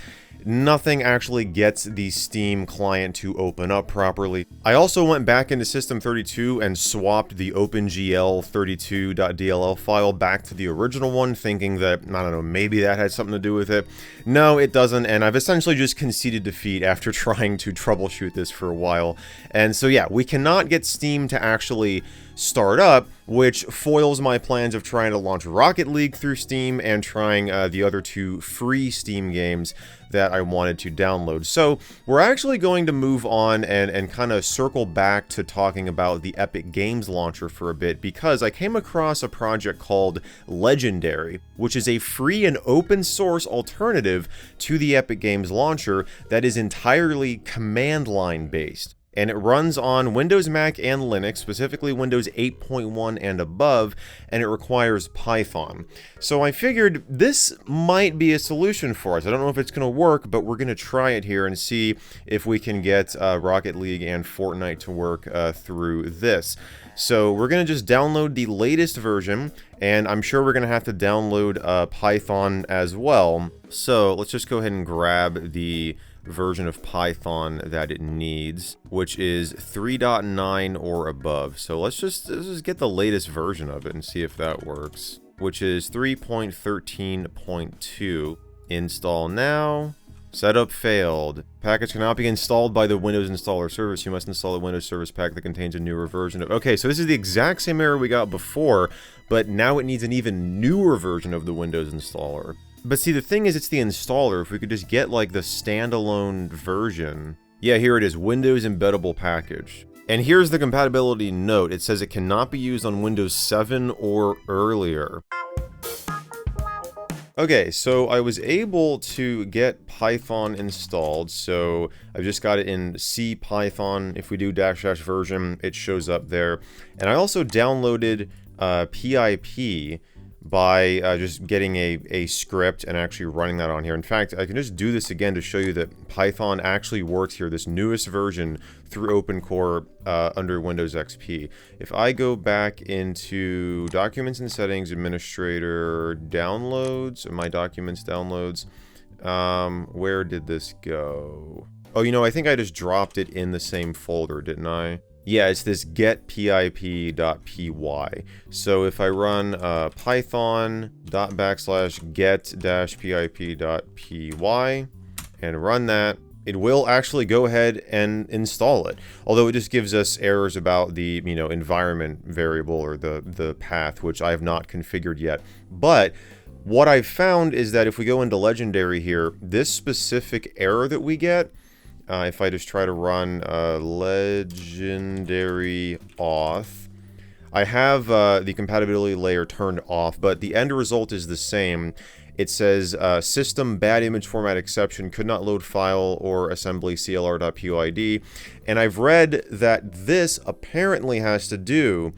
nothing actually gets the Steam client to open up properly. I also went back into System32 and swapped the OpenGL32.dll file back to the original one, thinking that, I don't know, maybe that had something to do with it. No, it doesn't, and I've essentially just conceded defeat after trying to troubleshoot this for a while. And so yeah, we cannot get Steam to actually start up, which foils my plans of trying to launch Rocket League through Steam and trying the other two free Steam games that I wanted to download. So we're actually going to move on and kind of circle back to talking about the Epic Games Launcher for a bit, because I came across a project called Legendary, which is a free and open source alternative to the Epic Games Launcher that is entirely command line based. And it runs on Windows, Mac, and Linux, specifically Windows 8.1 and above, and it requires Python. So I figured this might be a solution for us. I don't know if it's going to work, but we're going to try it here and see if we can get Rocket League and Fortnite to work through this. So we're going to just download the latest version, and I'm sure we're going to have to download Python as well. So let's just go ahead and grab the version of Python that it needs, which is 3.9 or above. So let's just get the latest version of it and see if that works, which is 3.13.2. Install now. Setup failed. Package cannot be installed by the Windows installer service. You must install a Windows service pack that contains a newer version of... Okay, so this is the exact same error we got before, but now it needs an even newer version of the Windows installer. But see, the thing is, it's the installer. If we could just get, like, the standalone version. Yeah, here it is, Windows Embeddable Package. And here's the compatibility note. It says it cannot be used on Windows 7 or earlier. Okay, so I was able to get Python installed, so I've just got it in C Python. If we do -- version, it shows up there. And I also downloaded PIP by just getting a script and actually running that on here. In fact, I can just do this again to show you that Python actually works here, this newest version through OpenCore under Windows XP. If I go back into Documents and Settings, Administrator, Downloads, my Documents Downloads, where did this go? Oh, you know, I think I just dropped it in the same folder, didn't I? Yeah, it's this getpip.py. So if I run python.get-pip.py and run that, it will actually go ahead and install it. Although it just gives us errors about the, you know, environment variable or the path, which I have not configured yet. But what I've found is that if we go into Legendary here, this specific error that we get, if I just try to run Legendary auth, I have the compatibility layer turned off, but the end result is the same. It says system bad image format exception, could not load file or assembly clr.pyd. And I've read that this apparently has to do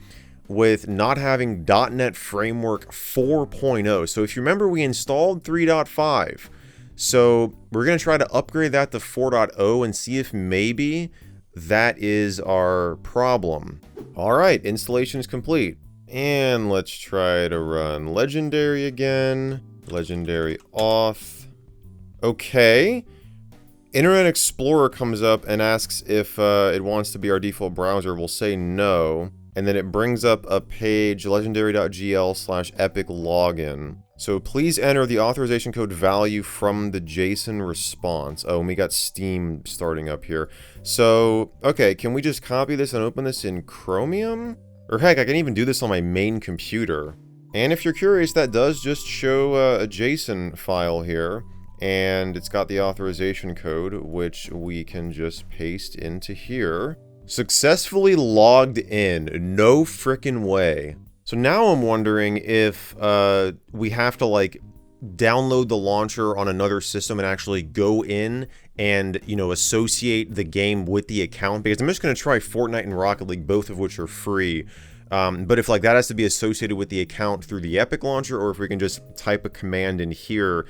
with not having .NET Framework 4.0. So if you remember, we installed 3.5. So we're going to try to upgrade that to 4.0 and see if maybe that is our problem. All right, installation is complete. And let's try to run Legendary again. Legendary auth. Okay. Internet Explorer comes up and asks if it wants to be our default browser. We'll say no. And then it brings up a page, legendary.gl/epic login. So please enter the authorization code value from the JSON response. Oh, and we got Steam starting up here. So, okay, can we just copy this and open this in Chromium? Or heck, I can even do this on my main computer. And if you're curious, that does just show a JSON file here. And it's got the authorization code, which we can just paste into here. Successfully logged in. No frickin' way. So now I'm wondering if we have to like download the launcher on another system and actually go in and, you know, associate the game with the account, because I'm just going to try Fortnite and Rocket League, both of which are free. But if like that has to be associated with the account through the Epic launcher, or if we can just type a command in here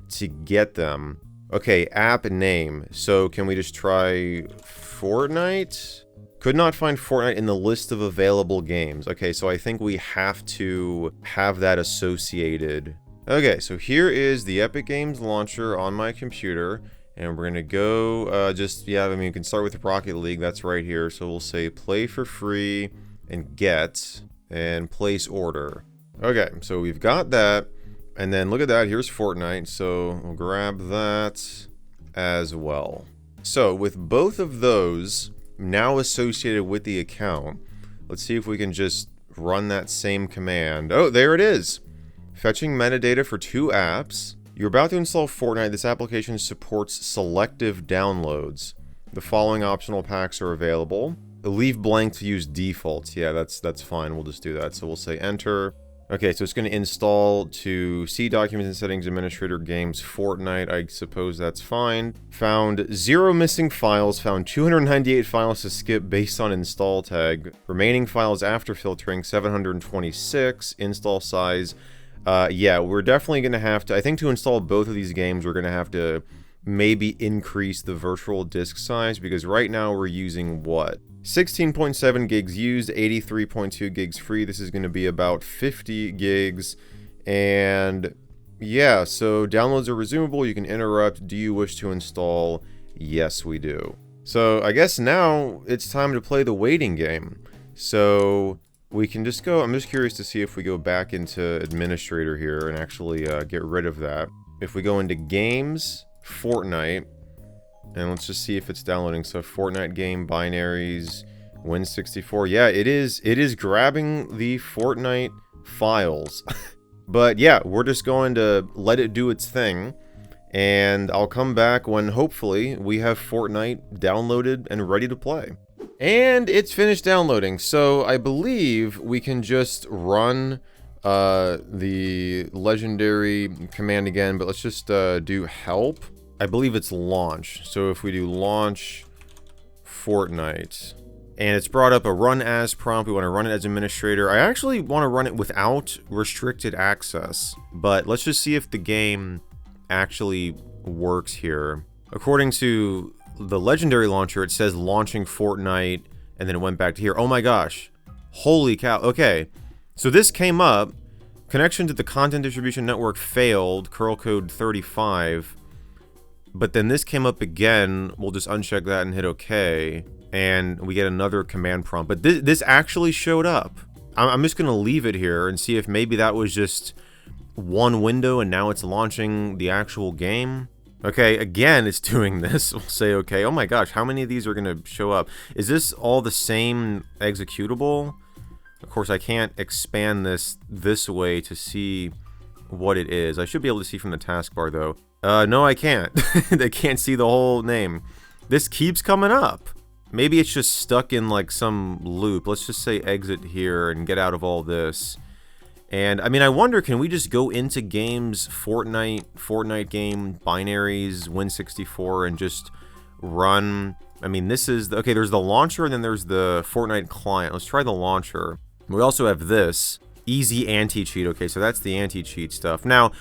to get them. Okay, app name. So can we just try Fortnite? Could not find Fortnite in the list of available games. Okay, so I think we have to have that associated. Okay, so here is the Epic Games launcher on my computer, and we're gonna go, yeah, I mean, you can start with Rocket League, that's right here. So we'll say play for free and get, and place order. Okay, so we've got that, and then look at that, here's Fortnite, so we'll grab that as well. So with both of those now associated with the account, let's see if we can just run that same command. Oh, there it is. Fetching metadata for 2 apps. You're about to install Fortnite. This application supports selective downloads. The following optional packs are available. Leave blank to use defaults. Yeah, that's fine. We'll just do that. So we'll say enter. Okay, so it's going to install to C Documents and Settings Administrator Games Fortnite. I suppose that's fine. Found 0 missing files. Found 298 files to skip based on install tag. Remaining files after filtering 726. Install size. Yeah, we're definitely going to have to, I think to install both of these games, we're going to have to maybe increase the virtual disk size, because right now we're using what? 16.7 gigs used, 83.2 gigs free. This is going to be about 50 gigs. And yeah, so downloads are resumable. You can interrupt. Do you wish to install? Yes, we do. So I guess now it's time to play the waiting game. So we can just go, I'm just curious to see if we go back into administrator here and actually get rid of that. If we go into games, Fortnite, and let's just see if it's downloading. So Fortnite game, binaries, Win64. Yeah, it is grabbing the Fortnite files. But yeah, we're just going to let it do its thing. And I'll come back when hopefully we have Fortnite downloaded and ready to play. And it's finished downloading. So I believe we can just run the legendary command again, but let's just do help. I believe it's launch. So if we do launch Fortnite, and it's brought up a run as prompt, we want to run it as administrator. I actually want to run it without restricted access, but let's just see if the game actually works here. According to the legendary launcher, it says launching Fortnite, and then it went back to here. Oh my gosh. Holy cow. Okay. So this came up. Connection to the content distribution network failed. Curl code 35. But then this came up again. We'll just uncheck that and hit OK. And we get another command prompt. But this actually showed up. I'm just going to leave it here and see if maybe that was just one window and now it's launching the actual game. Okay, again, it's doing this. We'll say okay. Oh my gosh, how many of these are going to show up? Is this all the same executable? Of course, I can't expand this way to see what it is. I should be able to see from the taskbar, though. No, I can't. I can't see the whole name. This keeps coming up. Maybe it's just stuck in, like, some loop. Let's just say exit here and get out of all this. And, I mean, I wonder, can we just go into games, Fortnite game, binaries, Win64, and just run? I mean, this is, okay, there's the launcher, and then there's the Fortnite client. Let's try the launcher. We also have this, easy anti-cheat. Okay, so that's the anti-cheat stuff. Now,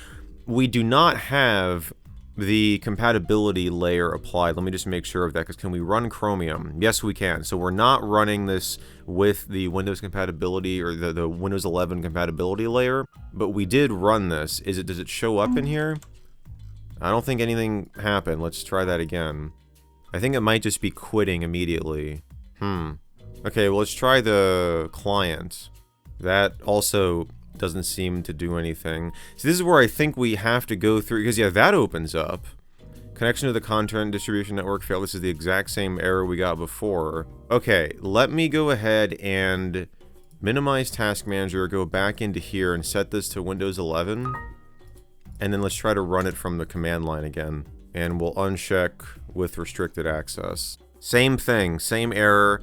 we do not have the compatibility layer applied. Let me just make sure of that, because can we run Chromium? Yes, we can. So we're not running this with the Windows compatibility or the Windows 11 compatibility layer, but we did run this. Does it show up in here? I don't think anything happened. Let's try that again. I think it might just be quitting immediately. Okay, well, let's try the client. That also doesn't seem to do anything. So this is where I think we have to go through, because yeah, that opens up. Connection to the content distribution network failed. This is the exact same error we got before. Okay, let me go ahead and minimize Task Manager, go back into here and set this to Windows 11. And then let's try to run it from the command line again. And we'll uncheck with restricted access. Same thing, same error.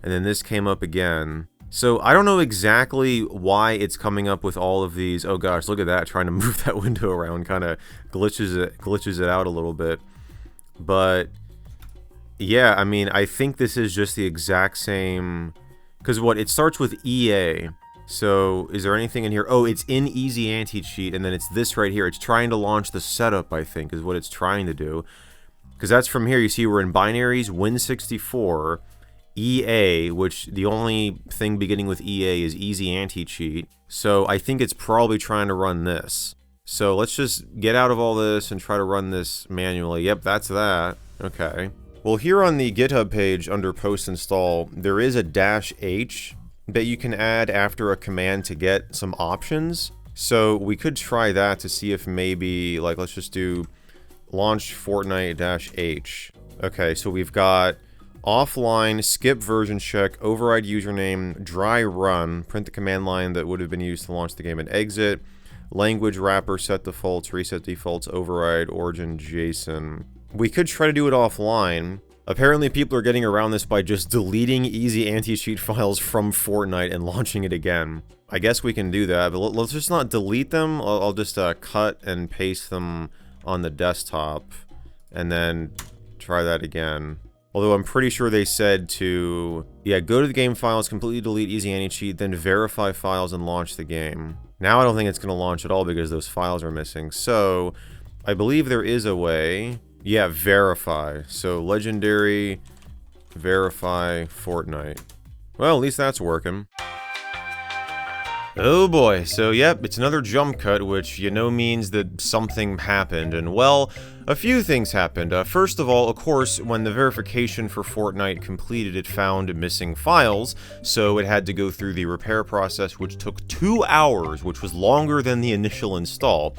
And then this came up again. So I don't know exactly why it's coming up with all of these. Oh gosh, look at that, trying to move that window around kind of glitches it out a little bit. But yeah, I mean, I think this is just the exact same, because what, it starts with EA. So is there anything in here? Oh, it's in easy anti-cheat, and then it's this right here. It's trying to launch the setup, I think, is what it's trying to do. Because that's from here, you see we're in binaries, Win64, EA, which the only thing beginning with EA is easy anti-cheat. So I think it's probably trying to run this. So let's just get out of all this and try to run this manually. Yep, that's that. Okay. Well, here on the GitHub page under post install, there is a -H that you can add after a command to get some options. So we could try that to see if maybe, like, let's just do launch Fortnite -H. Okay, so we've got offline, skip version check, override username, dry run, print the command line that would have been used to launch the game, and exit, language wrapper, set defaults, reset defaults, override, origin, JSON. We could try to do it offline. Apparently people are getting around this by just deleting easy anti-cheat files from Fortnite and launching it again. I guess we can do that, but let's just not delete them. I'll just cut and paste them on the desktop and then try that again. Although I'm pretty sure they said to, yeah, go to the game files, completely delete easy anti-cheat, then verify files and launch the game. Now I don't think it's going to launch at all because those files are missing. So I believe there is a way. Yeah, verify. So legendary, verify, Fortnite. Well, at least that's working. Oh boy, so yep, it's another jump cut, which you know means that something happened, and well, a few things happened. First of all, of course, when the verification for Fortnite completed, it found missing files, so it had to go through the repair process, which took 2 hours, which was longer than the initial install.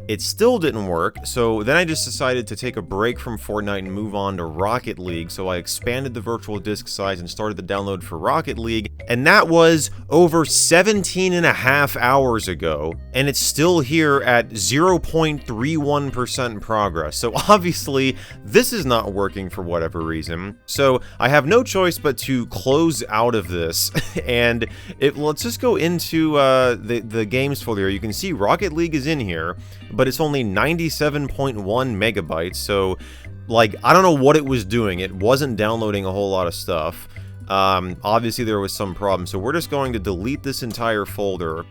It still didn't work, so then I just decided to take a break from Fortnite and move on to Rocket League, so I expanded the virtual disk size and started the download for Rocket League, and that was over 17.5 hours ago, and it's still here at 0.31% progress. So obviously, this is not working for whatever reason. So I have no choice but to close out of this, and let's just go into the games folder. You can see Rocket League is in here, but it's only 97.1 megabytes, so, like, I don't know what it was doing. It wasn't downloading a whole lot of stuff. Obviously there was some problem, so we're just going to delete this entire folder.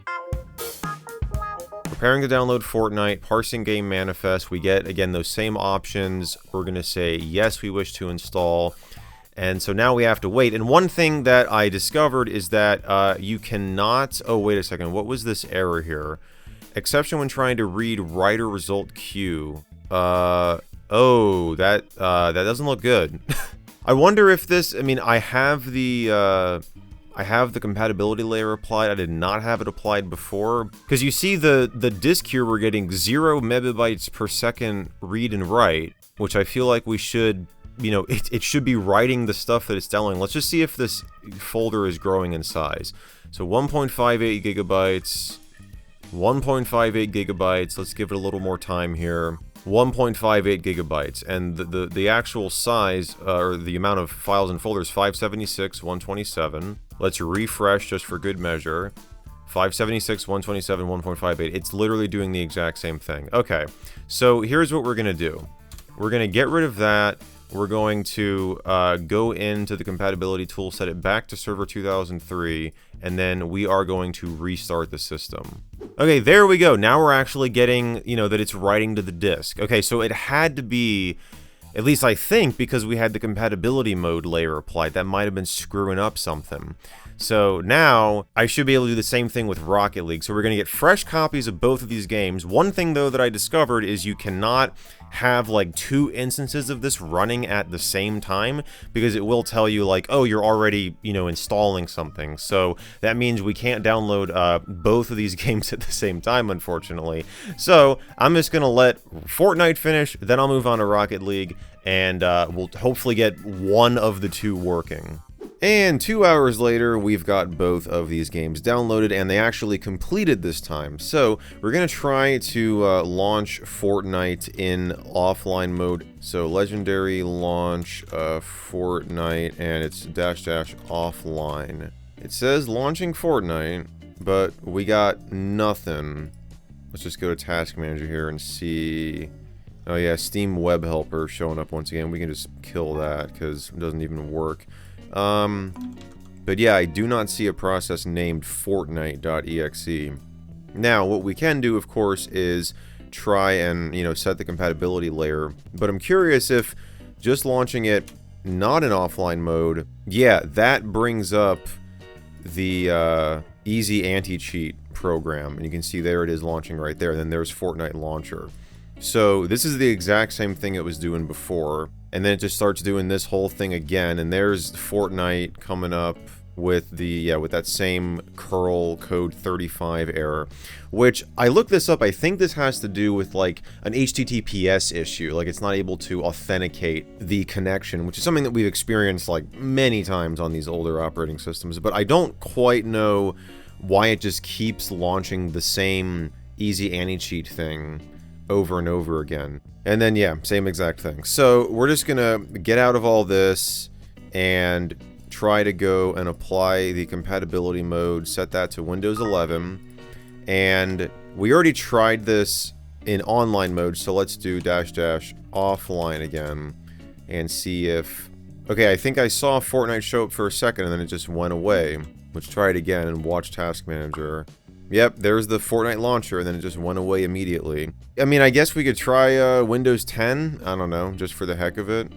Preparing to download Fortnite, parsing game manifest, we get, again, those same options. We're going to say, yes, we wish to install. And so now we have to wait. And one thing that I discovered is that you cannot... Oh, wait a second. What was this error here? Exception when trying to read writer result queue. Oh, that doesn't look good. I wonder if this... I mean, I have the compatibility layer applied. I did not have it applied before. Because you see the disk here, we're getting 0 megabytes per second read and write, which I feel like we should, you know, it should be writing the stuff that it's downloading. Let's just see if this folder is growing in size. So 1.58 gigabytes, 1.58 gigabytes. Let's give it a little more time here. 1.58 gigabytes, and the actual size, or the amount of files and folders, 576, 127. Let's refresh just for good measure. 576, 127, 1.58. It's literally doing the exact same thing. Okay, so here's what we're going to do. We're going to get rid of that. We're going to go into the compatibility tool, set it back to server 2003, and then we are going to restart the system. Okay, there we go. Now we're actually getting, you know, that it's writing to the disk. Okay, so it had to be, at least I think, because we had the compatibility mode layer applied. That might have been screwing up something. So now I should be able to do the same thing with Rocket League. So we're going to get fresh copies of both of these games. One thing, though, that I discovered is you cannot have like 2 instances of this running at the same time, because it will tell you like, oh, you're already, you know, installing something. So that means we can't download both of these games at the same time, unfortunately. So I'm just going to let Fortnite finish, then I'll move on to Rocket League, and we'll hopefully get one of the 2 working. And 2 hours later, we've got both of these games downloaded, and they actually completed this time. So we're going to try to launch Fortnite in offline mode. So legendary launch Fortnite, and it's -- offline. It says launching Fortnite, but we got nothing. Let's just go to Task Manager here and see. Oh yeah, Steam Web Helper showing up once again. We can just kill that because it doesn't even work. But yeah, I do not see a process named Fortnite.exe. Now, what we can do, of course, is try and, set the compatibility layer. But I'm curious if just launching it not in offline mode, yeah, that brings up the easy anti-cheat program. And you can see there it is launching right there. And then there's Fortnite Launcher. So this is the exact same thing it was doing before. And then it just starts doing this whole thing again. And there's Fortnite coming up with the, with that same curl code 35 error. Which, I looked this up, I think this has to do with like an HTTPS issue. Like it's not able to authenticate the connection, which is something that we've experienced like many times on these older operating systems. But I don't quite know why it just keeps launching the same easy anti-cheat thing over and over again. And then, yeah, same exact thing. So we're just gonna get out of all this and try to go and apply the compatibility mode, set that to Windows 11. And we already tried this in online mode, so let's do -- offline again and see if... Okay, I think I saw Fortnite show up for a second and then it just went away. Let's try it again and watch Task Manager. Yep, there's the Fortnite launcher, and then it just went away immediately. I mean, I guess we could try Windows 10. I don't know, just for the heck of it.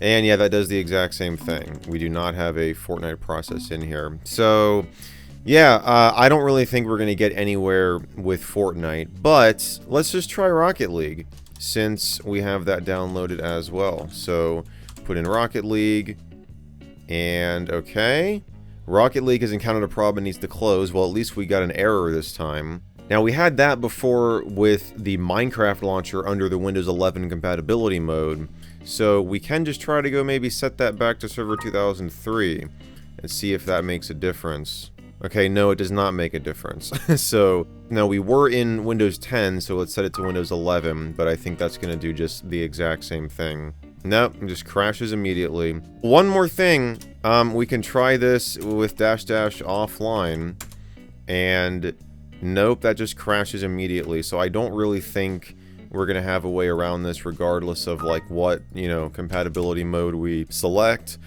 And yeah, that does the exact same thing. We do not have a Fortnite process in here. So, yeah, I don't really think we're going to get anywhere with Fortnite. But let's just try Rocket League, since we have that downloaded as well. So, put in Rocket League, and okay. Rocket League has encountered a problem and needs to close. Well, at least we got an error this time. Now, we had that before with the Minecraft launcher under the Windows 11 compatibility mode. So we can just try to go maybe set that back to server 2003 and see if that makes a difference. Okay, no, it does not make a difference. So, now we were in Windows 10, so let's set it to Windows 11, but I think that's going to do just the exact same thing. Nope, it just crashes immediately. One more thing, we can try this with -- offline, and nope, that just crashes immediately. So I don't really think we're gonna have a way around this regardless of like what, compatibility mode we select.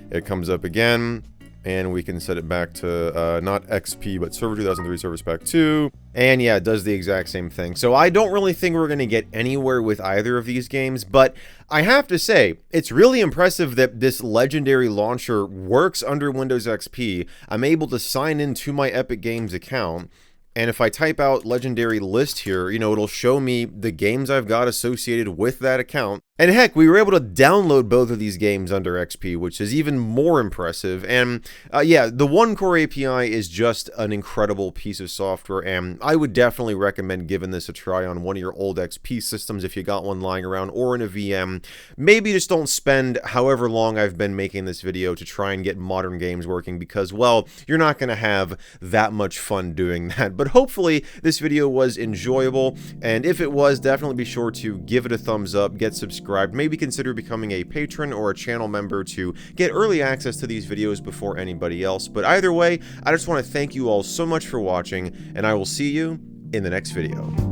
It comes up again, and we can set it back to, not XP, but server 2003 service pack 2. And yeah, it does the exact same thing. So I don't really think we're going to get anywhere with either of these games, but I have to say, it's really impressive that this legendary launcher works under Windows XP. I'm able to sign into my Epic Games account, and if I type out legendary list here, it'll show me the games I've got associated with that account. And heck, we were able to download both of these games under XP, which is even more impressive. And yeah, the OneCore API is just an incredible piece of software, and I would definitely recommend giving this a try on one of your old XP systems if you got one lying around, or in a VM. Maybe just don't spend however long I've been making this video to try and get modern games working, because, well, you're not going to have that much fun doing that. But hopefully this video was enjoyable, and if it was, definitely be sure to give it a thumbs up, get subscribed, maybe consider becoming a patron or a channel member to get early access to these videos before anybody else. But either way, I just want to thank you all so much for watching, and I will see you in the next video.